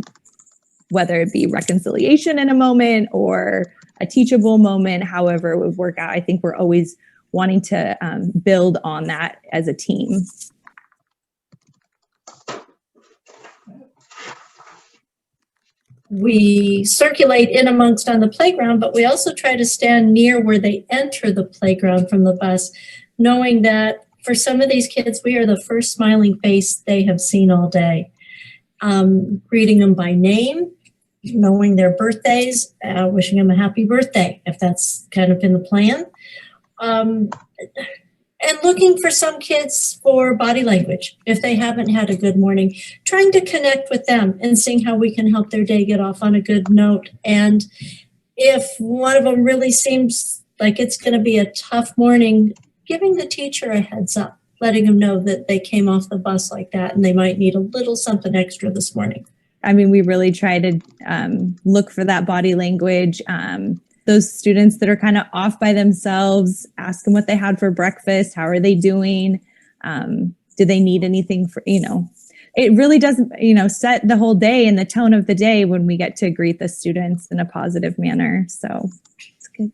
whether it be reconciliation in a moment or a teachable moment, however it would work out. I think we're always wanting to build on that as a team. We circulate in amongst on the playground, but we also try to stand near where they enter the playground from the bus, knowing that for some of these kids, we are the first smiling face they have seen all day. Greeting them by name, knowing their birthdays, wishing them a happy birthday, if that's kind of in the plan. And looking for some kids for body language, if they haven't had a good morning, trying to connect with them and seeing how we can help their day get off on a good note. And if one of them really seems like it's going to be a tough morning, giving the teacher a heads up, letting them know that they came off the bus like that and they might need a little something extra this morning. I mean, we really try to look for that body language. Those students that are kind of off by themselves, ask them what they had for breakfast. How are they doing? Do they need anything for, it really does, set the whole day and the tone of the day when we get to greet the students in a positive manner. So it's good.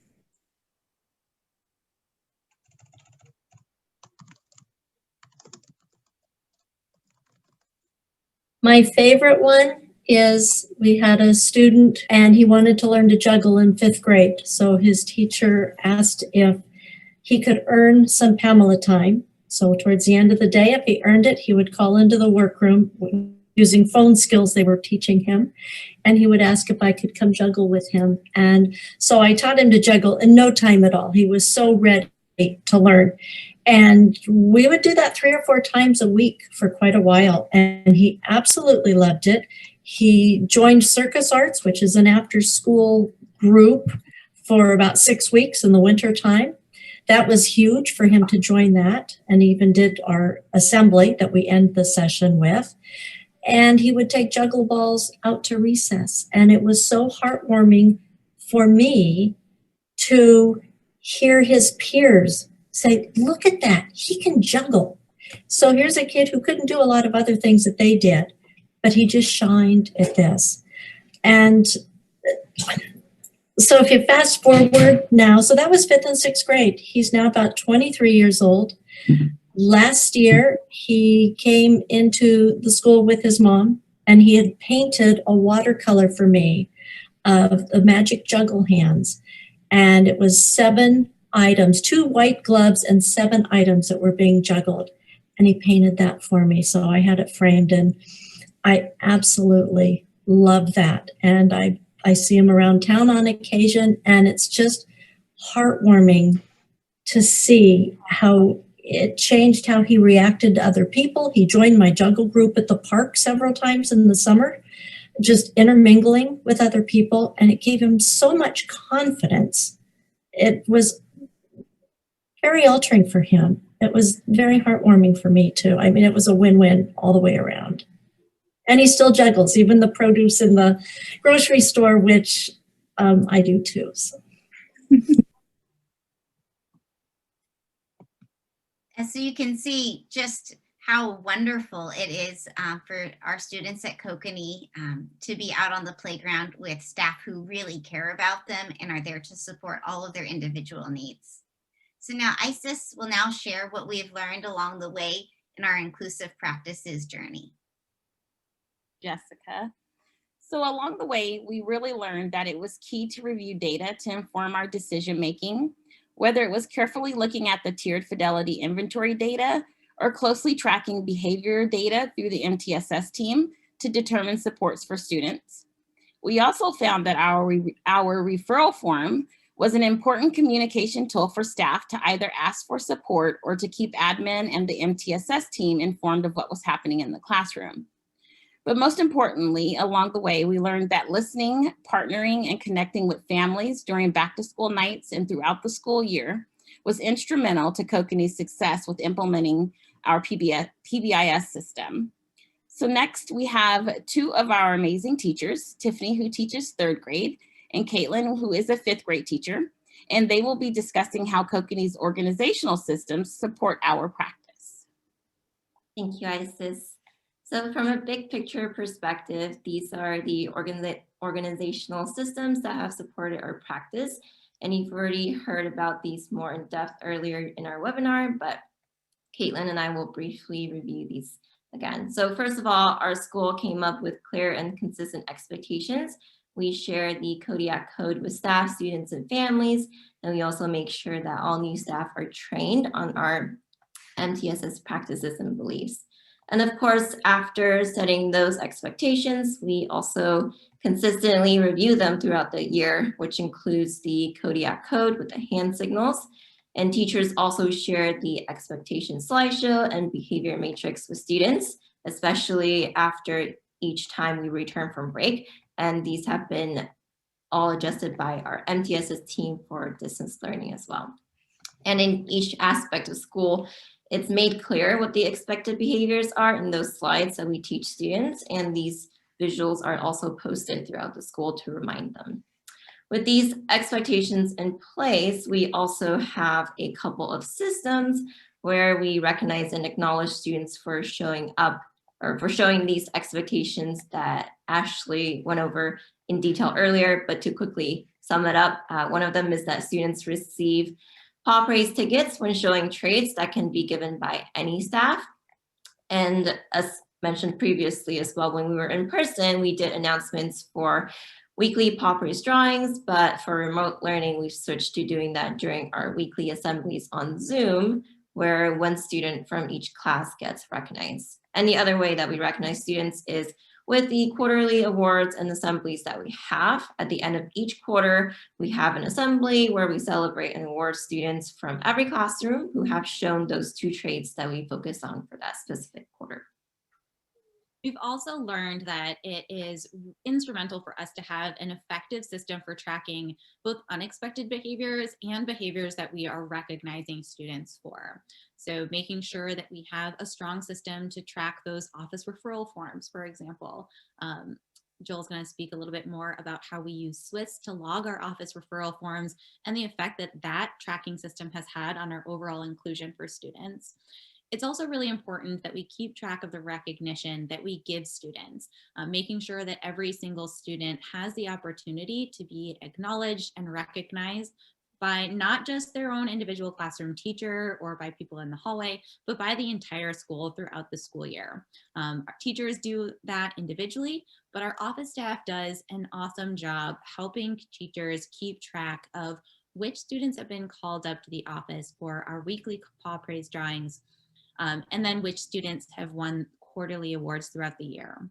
My favorite one is we had a student and he wanted to learn to juggle in 5th grade. So his teacher asked if he could earn some Pamela time. So towards the end of the day, if he earned it, he would call into the workroom using phone skills they were teaching him. And he would ask if I could come juggle with him. And so I taught him to juggle in no time at all. He was so ready to learn. And we would do that 3 or 4 times a week for quite a while. And he absolutely loved it. He joined Circus Arts, which is an after-school group, for about 6 weeks in the winter time. That was huge for him to join that, and even did our assembly that we end the session with. And he would take juggle balls out to recess. And it was so heartwarming for me to hear his peers say, look at that, he can juggle. So here's a kid who couldn't do a lot of other things that they did, but he just shined at this. And so if you fast forward now, so that was 5th and 6th grade. He's now about 23 years old. Last year, he came into the school with his mom, and he had painted a watercolor for me of the magic juggle hands. And it was 7 items, 2 white gloves and 7 items that were being juggled. And he painted that for me. So I had it framed, and I absolutely love that. And I see him around town on occasion, and it's just heartwarming to see how it changed how he reacted to other people. He joined my juggle group at the park several times in the summer, just intermingling with other people, and it gave him so much confidence. It was very altering for him. It was very heartwarming for me too. I mean, it was a win-win all the way around. And he still juggles, even the produce in the grocery store, which I do too. So. And so you can see just how wonderful it is for our students at Kokanee to be out on the playground with staff who really care about them and are there to support all of their individual needs. So now Isis will now share what we have learned along the way in our inclusive practices journey. Jessica. So along the way, we really learned that it was key to review data to inform our decision making, whether it was carefully looking at the tiered fidelity inventory data or closely tracking behavior data through the MTSS team to determine supports for students. We also found that our referral form was an important communication tool for staff to either ask for support or to keep admin and the MTSS team informed of what was happening in the classroom. But most importantly, along the way, we learned that listening, partnering, and connecting with families during back-to-school nights and throughout the school year was instrumental to Kokanee success with implementing our PBIS system. So next, we have two of our amazing teachers, Tiffany, who teaches 3rd grade, and Caitlin, who is a 5th grade teacher, and they will be discussing how Kokanee's organizational systems support our practice. Thank you, Isis. So from a big picture perspective, these are the organizational systems that have supported our practice. And you've already heard about these more in depth earlier in our webinar, but Caitlin and I will briefly review these again. So first of all, our school came up with clear and consistent expectations. We share the Kodiak code with staff, students, and families. And we also make sure that all new staff are trained on our MTSS practices and beliefs. And of course, after setting those expectations, we also consistently review them throughout the year, which includes the Kodiak code with the hand signals. And teachers also share the expectation slideshow and behavior matrix with students, especially after each time we return from break. And these have been all adjusted by our MTSS team for distance learning as well. And in each aspect of school, it's made clear what the expected behaviors are in those slides that we teach students, and these visuals are also posted throughout the school to remind them. With these expectations in place, we also have a couple of systems where we recognize and acknowledge students for showing up or for showing these expectations that Ashley went over in detail earlier, but to quickly sum it up, one of them is that students receive Paw Praise tickets when showing traits that can be given by any staff. And as mentioned previously as well, when we were in person, we did announcements for weekly Paw Praise drawings, but for remote learning, we've switched to doing that during our weekly assemblies on Zoom, where one student from each class gets recognized. And the other way that we recognize students is with the quarterly awards and assemblies that we have. At the end of each quarter, we have an assembly where we celebrate and award students from every classroom who have shown those 2 traits that we focus on for that specific quarter. We've also learned that it is instrumental for us to have an effective system for tracking both unexpected behaviors and behaviors that we are recognizing students for. So making sure that we have a strong system to track those office referral forms, for example. Joel's going to speak a little bit more about how we use Swiss to log our office referral forms and the effect that that tracking system has had on our overall inclusion for students. It's also really important that we keep track of the recognition that we give students, making sure that every single student has the opportunity to be acknowledged and recognized by not just their own individual classroom teacher or by people in the hallway, but by the entire school throughout the school year. Our teachers do that individually, but our office staff does an awesome job helping teachers keep track of which students have been called up to the office for our weekly Paw Praise drawings, and then which students have won quarterly awards throughout the year.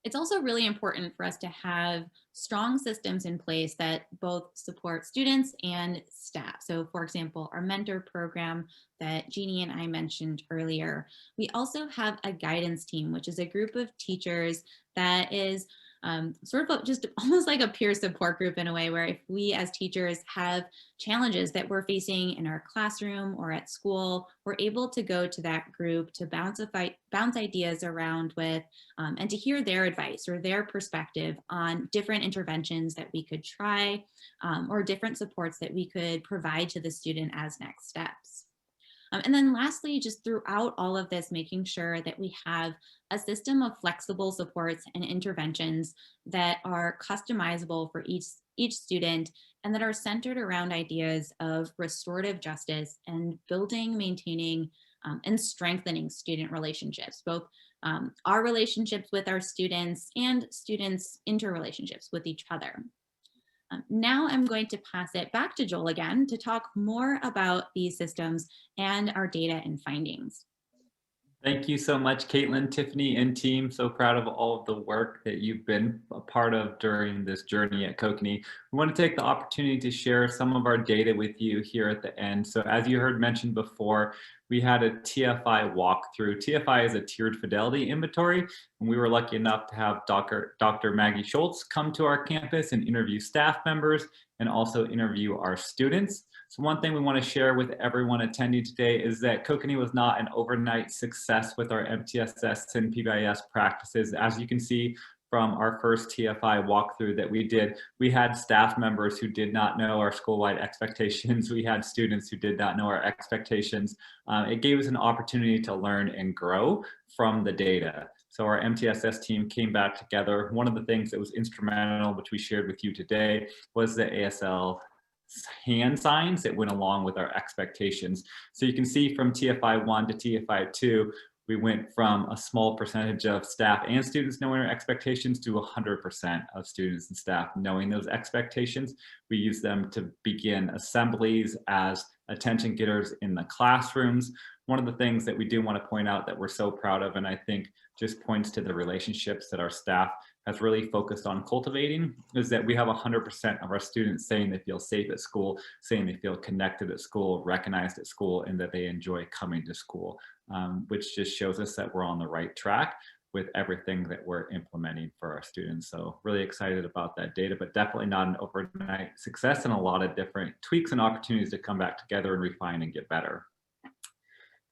It's also really important for us to have strong systems in place that both support students and staff. So for example, our mentor program that Jeannie and I mentioned earlier. We also have a guidance team, which is a group of teachers that is sort of just almost like a peer support group in a way, where if we as teachers have challenges that we're facing in our classroom or at school, we're able to go to that group to bounce ideas around with and to hear their advice or their perspective on different interventions that we could try or different supports that we could provide to the student as next steps. And then lastly, just throughout all of this, making sure that we have a system of flexible supports and interventions that are customizable for each student and that are centered around ideas of restorative justice and building, maintaining, and strengthening student relationships, both our relationships with our students and students' interrelationships with each other. Now I'm going to pass it back to Joel again to talk more about these systems and our data and findings. Thank you so much, Caitlin, Tiffany, and team. So proud of all of the work that you've been a part of during this journey at Kokanee. We want to take the opportunity to share some of our data with you here at the end. So as you heard mentioned before, we had a TFI walkthrough. TFI is a tiered fidelity inventory, and we were lucky enough to have Dr. Maggie Schultz come to our campus and interview staff members and also interview our students. So one thing we want to share with everyone attending today is that Kokanee was not an overnight success with our MTSS and PBIS practices. As you can see from our first TFI walkthrough that we did, we had staff members who did not know our school-wide expectations. We had students who did not know our expectations. It gave us an opportunity to learn and grow from the data. So our MTSS team came back together. One of the things that was instrumental, which we shared with you today, was the ASL hand signs that went along with our expectations. So you can see from TFI 1 to TFI 2, we went from a small percentage of staff and students knowing our expectations to 100% of students and staff knowing those expectations. We use them to begin assemblies as attention getters in the classrooms. One of the things that we do want to point out that we're so proud of, and I think just points to the relationships that our staff has really focused on cultivating, is that we have 100% of our students saying they feel safe at school, saying they feel connected at school, recognized at school, and that they enjoy coming to school, which just shows us that we're on the right track with everything that we're implementing for our students. So really excited about that data, but definitely not an overnight success, and a lot of different tweaks and opportunities to come back together and refine and get better.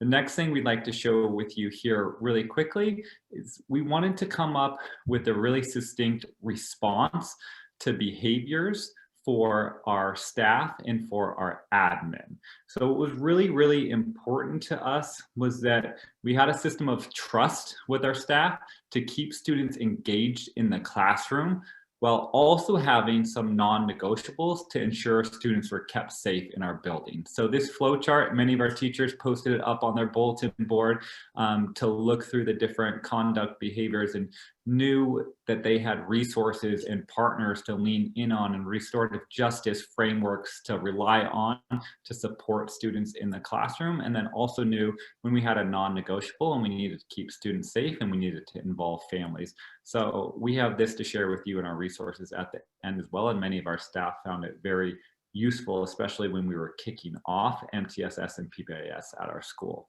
The next thing we'd like to show with you here really quickly is we wanted to come up with a really succinct response to behaviors for our staff and for our admin. So what was really, really important to us was that we had a system of trust with our staff to keep students engaged in the classroom, while also having some non-negotiables to ensure students were kept safe in our building. So this flow chart, many of our teachers posted it up on their bulletin board to look through the different conduct behaviors, and knew that they had resources and partners to lean in on, and restorative justice frameworks to rely on to support students in the classroom. And then also knew when we had a non-negotiable and we needed to keep students safe and we needed to involve families. So we have this to share with you in our resources at the end as well. And many of our staff found it very useful, especially when we were kicking off MTSS and PBIS at our school.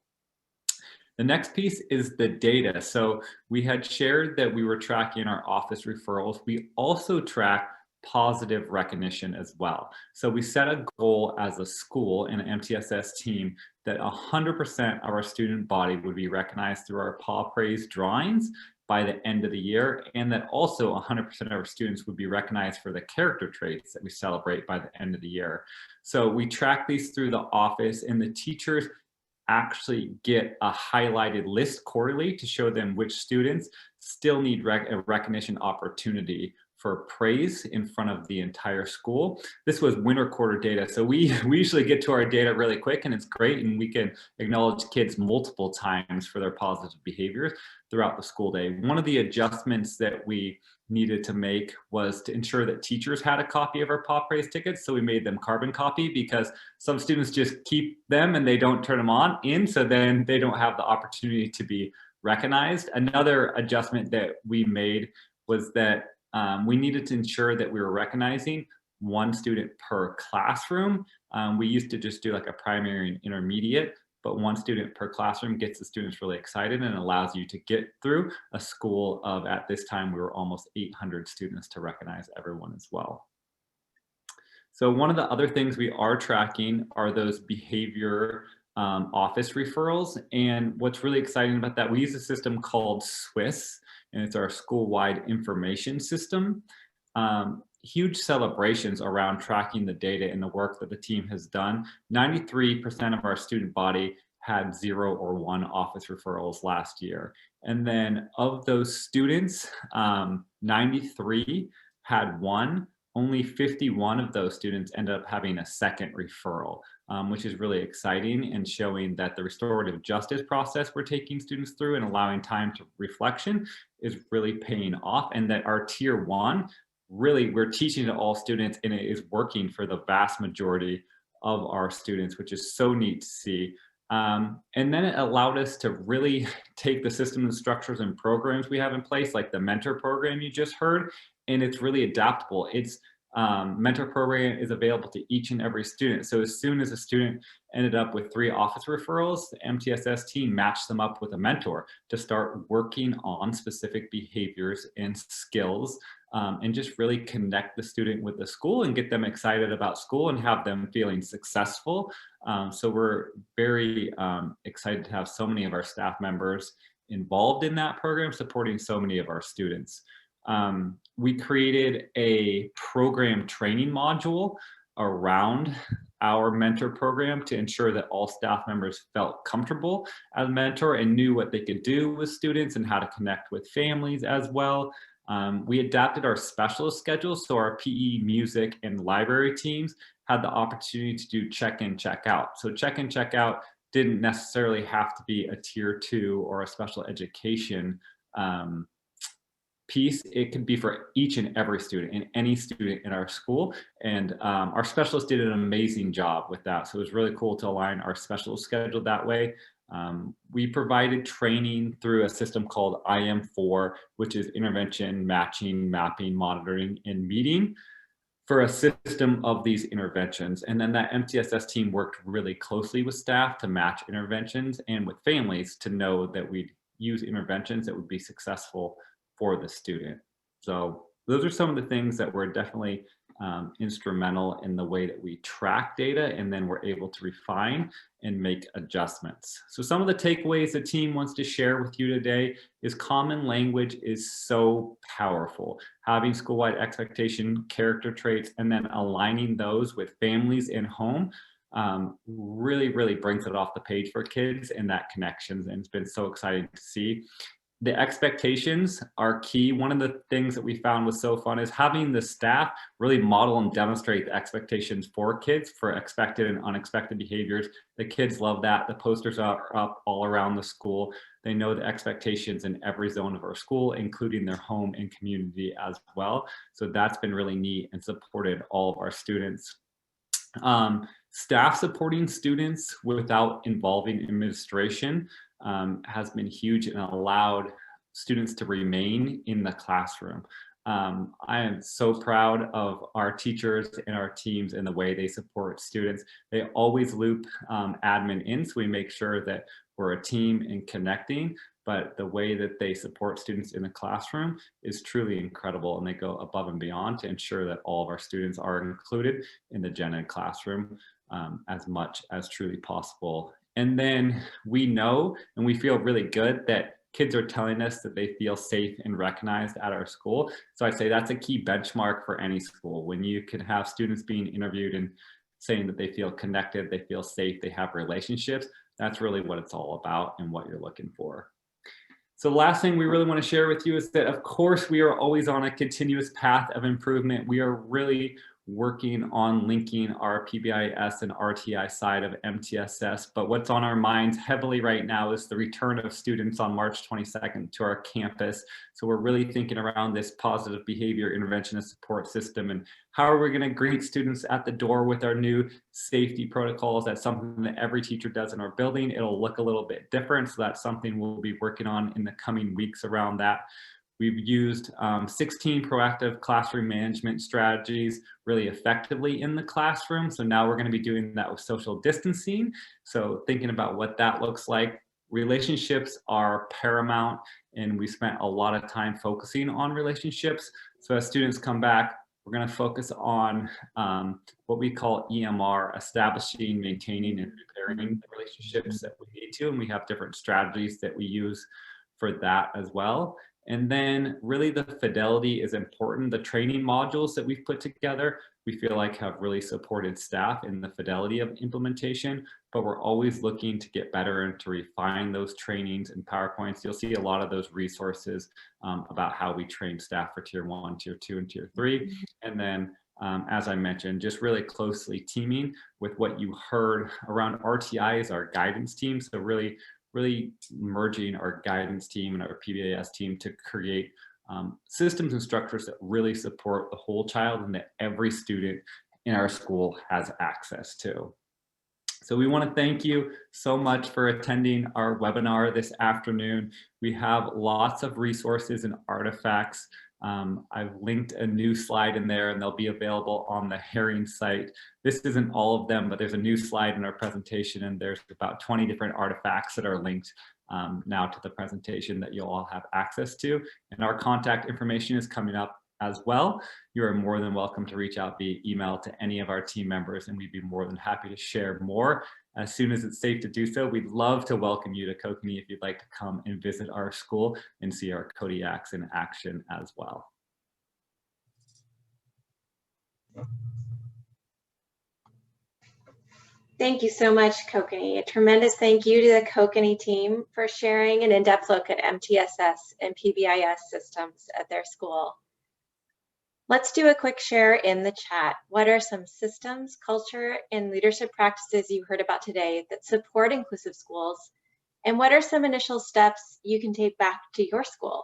The next piece is the data. So we had shared that we were tracking our office referrals. We also track positive recognition as well. So we set a goal as a school and an MTSS team that 100% of our student body would be recognized through our Paw Praise drawings by the end of the year, and that also 100% of our students would be recognized for the character traits that we celebrate by the end of the year. So we track these through the office, and the teachers actually get a highlighted list quarterly to show them which students still need a recognition opportunity for praise in front of the entire school. This was winter quarter data. So we usually get to our data really quick, and it's great. And we can acknowledge kids multiple times for their positive behaviors throughout the school day. One of the adjustments that we needed to make was to ensure that teachers had a copy of our Paw Praise tickets. So we made them carbon copy, because some students just keep them and they don't turn them on in. So then they don't have the opportunity to be recognized. Another adjustment that we made was that we needed to ensure that we were recognizing one student per classroom. We used to just do like a primary and intermediate, but one student per classroom gets the students really excited and allows you to get through a school of, at this time, we were almost 800 students to recognize everyone as well. So one of the other things we are tracking are those behavior office referrals. And what's really exciting about that, we use a system called SWIS, and it's our school-wide information system. Huge celebrations around tracking the data and the work that the team has done. 93% of our student body had 0 or 1 office referrals last year. And then of those students, 93 had 1. Only 51 of those students ended up having a second referral, which is really exciting and showing that the restorative justice process we're taking students through and allowing time to reflection is really paying off, and that our tier 1 really, we're teaching to all students, and it is working for the vast majority of our students, which is so neat to see. And then it allowed us to really take the system and structures and programs we have in place, like the mentor program you just heard, and it's really adaptable. It's mentor program is available to each and every student. So as soon as a student ended up with 3 office referrals, the MTSS team matched them up with a mentor to start working on specific behaviors and skills, and just really connect the student with the school and get them excited about school and have them feeling successful. So we're very excited to have so many of our staff members involved in that program, supporting so many of our students. We created a program training module around our mentor program to ensure that all staff members felt comfortable as a mentor and knew what they could do with students and how to connect with families as well. We adapted our specialist schedules, so our PE, music, and library teams had the opportunity to do check-in, check-out. So check-in, check-out didn't necessarily have to be a tier 2 or a special education piece. It could be for each and every student and any student in our school. And our specialists did an amazing job with that. So it was really cool to align our specialist schedule that way. We provided training through a system called IM4, which is intervention, matching, mapping, monitoring, and meeting, for a system of these interventions. And then that MTSS team worked really closely with staff to match interventions and with families to know that we'd use interventions that would be successful for the student. So those are some of the things that were definitely instrumental in the way that we track data, and then we're able to refine and make adjustments. So some of the takeaways the team wants to share with you today is common language is so powerful. Having school-wide expectation, character traits, and then aligning those with families and home really brings it off the page for kids and that connections, and it's been so exciting to see. The expectations are key. One of the things that we found was so fun is having the staff really model and demonstrate the expectations for kids for expected and unexpected behaviors. The kids love that. The posters are up all around the school. They know the expectations in every zone of our school, including their home and community as well. So that's been really neat and supported all of our students. Staff supporting students without involving administration has been huge and allowed students to remain in the classroom. I am so proud of our teachers and our teams and the way they support students. They always loop admin in, so we make sure that we're a team and connecting, but the way that they support students in the classroom is truly incredible, and they go above and beyond to ensure that all of our students are included in the Gen Ed classroom as much as truly possible. And then we know and we feel really good that kids are telling us that they feel safe and recognized at our school. So I'd say that's a key benchmark for any school. When you can have students being interviewed and saying that they feel connected, they feel safe, they have relationships, that's really what it's all about and what you're looking for. So the last thing we really want to share with you is that, of course, we are always on a continuous path of improvement. We are really working on linking our PBIS and RTI side of MTSS, but what's on our minds heavily right now is the return of students on March 22nd to our campus. So we're really thinking around this positive behavior intervention and support system, and how are we going to greet students at the door with our new safety protocols. That's something that every teacher does in our building. It'll look a little bit different, so that's something we'll be working on in the coming weeks around that. We've used 16 proactive classroom management strategies really effectively in the classroom. So now we're going to be doing that with social distancing. So thinking about what that looks like. Relationships are paramount, and we spent a lot of time focusing on relationships. So as students come back, we're going to focus on what we call EMR, establishing, maintaining, and repairing the relationships that we need to. And we have different strategies that we use for that as well. And then really the fidelity is important. The training modules that we've put together, we feel like have really supported staff in the fidelity of implementation, but we're always looking to get better and to refine those trainings and PowerPoints. You'll see a lot of those resources about how we train staff for Tier 1, Tier 2, and Tier 3. And then as I mentioned, just really closely teaming with what you heard around RTI is our guidance team. So really merging our guidance team and our PBIS team to create systems and structures that really support the whole child and that every student in our school has access to. So we want to thank you so much for attending our webinar this afternoon. We have lots of resources and artifacts. I've linked a new slide in there and they'll be available on the Herring site. This isn't all of them, but there's a new slide in our presentation and there's about 20 different artifacts that are linked now to the presentation that you'll all have access to. And our contact information is coming up as well. You are more than welcome to reach out via email to any of our team members and we'd be more than happy to share more as soon as it's safe to do so. We'd love to welcome you to Kokanee if you'd like to come and visit our school and see our Kodiaks in action as well. Thank you so much, Kokanee. A tremendous thank you to the Kokanee team for sharing an in-depth look at MTSS and PBIS systems at their school. Let's do a quick share in the chat. What are some systems, culture, and leadership practices you heard about today that support inclusive schools? And what are some initial steps you can take back to your school?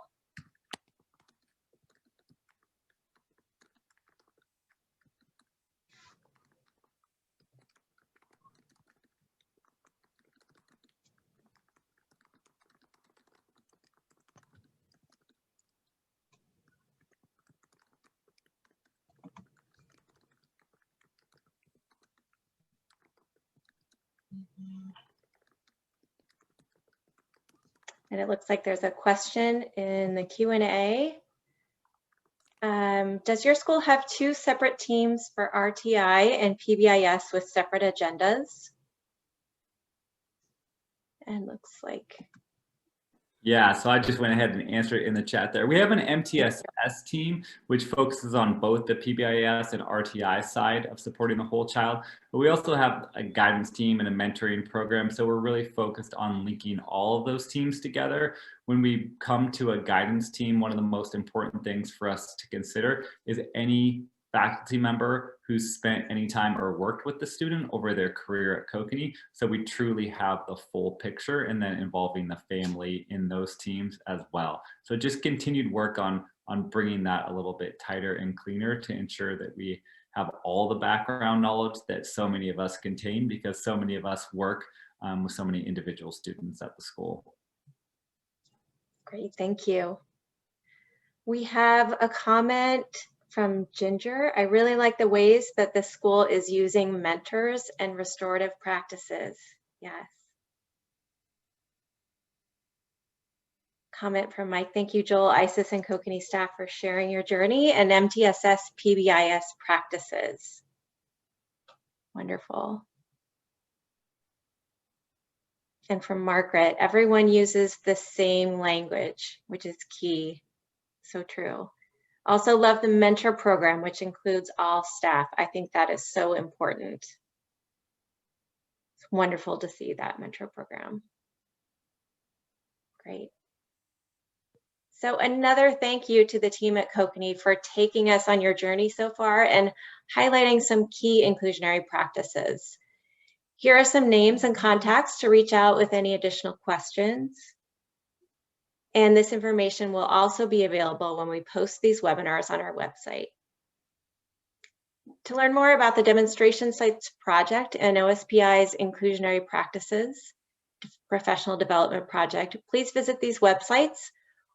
And it looks like there's a question in the Q&A. Does your school have two separate teams for RTI and PBIS with separate agendas? And looks like. Yeah, so I just went ahead and answered it in the chat there. We have an MTSS team, which focuses on both the PBIS and RTI side of supporting the whole child. But we also have a guidance team and a mentoring program. So we're really focused on linking all of those teams together. When we come to a guidance team, one of the most important things for us to consider is any faculty member who's spent any time or worked with the student over their career at Kokanee. So we truly have the full picture and then involving the family in those teams as well. So just continued work on bringing that a little bit tighter and cleaner to ensure that we have all the background knowledge that so many of us contain because so many of us work with so many individual students at the school. Great, thank you. We have a comment from Ginger. I really like the ways that the school is using mentors and restorative practices. Yes. Comment from Mike. Thank you, Joel, ISIS, and Kokanee staff for sharing your journey and MTSS PBIS practices. Wonderful. And from Margaret, everyone uses the same language, which is key. So true. Also love the mentor program, which includes all staff. I think that is so important. It's wonderful to see that mentor program. Great. So another thank you to the team at Kokanee for taking us on your journey so far and highlighting some key inclusionary practices. Here are some names and contacts to reach out with any additional questions. And this information will also be available when we post these webinars on our website. To learn more about the Demonstration Sites project and OSPI's Inclusionary Practices Professional Development Project, please visit these websites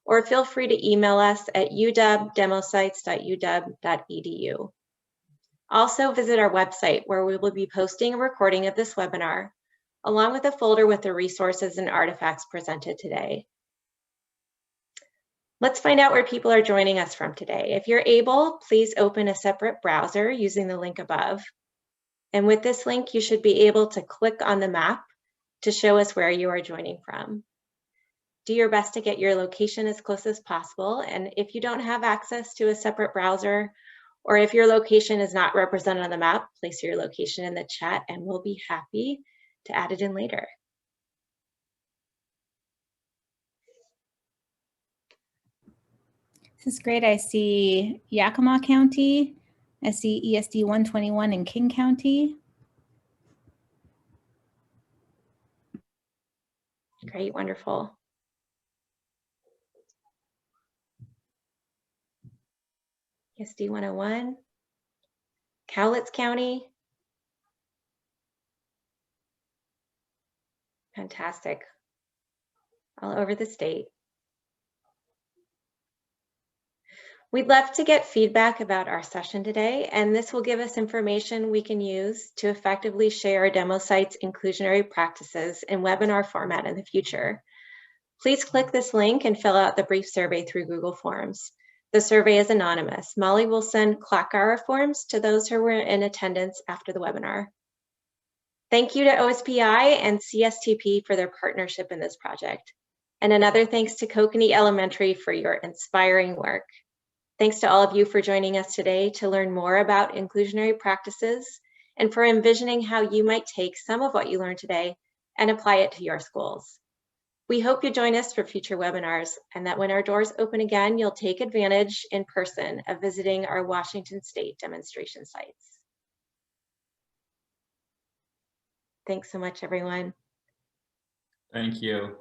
or feel free to email us at uw.demosites.uw.edu. Also visit our website where we will be posting a recording of this webinar, along with a folder with the resources and artifacts presented today. Let's find out where people are joining us from today. If you're able, please open a separate browser using the link above. And with this link, you should be able to click on the map to show us where you are joining from. Do your best to get your location as close as possible. And if you don't have access to a separate browser, or if your location is not represented on the map, place your location in the chat and we'll be happy to add it in later. This is great. I see Yakima County. I see ESD 121 in King County. Great, wonderful. ISD 101, Cowlitz County. Fantastic. All over the state. We'd love to get feedback about our session today, and this will give us information we can use to effectively share demo sites' inclusionary practices in webinar format in the future. Please click this link and fill out the brief survey through Google Forms. The survey is anonymous. Molly will send clock hour forms to those who were in attendance after the webinar. Thank you to OSPI and CSTP for their partnership in this project. And another thanks to Kokanee Elementary for your inspiring work. Thanks to all of you for joining us today to learn more about inclusionary practices and for envisioning how you might take some of what you learned today and apply it to your schools. We hope you join us for future webinars and that when our doors open again, you'll take advantage in person of visiting our Washington State demonstration sites. Thanks so much, everyone. Thank you.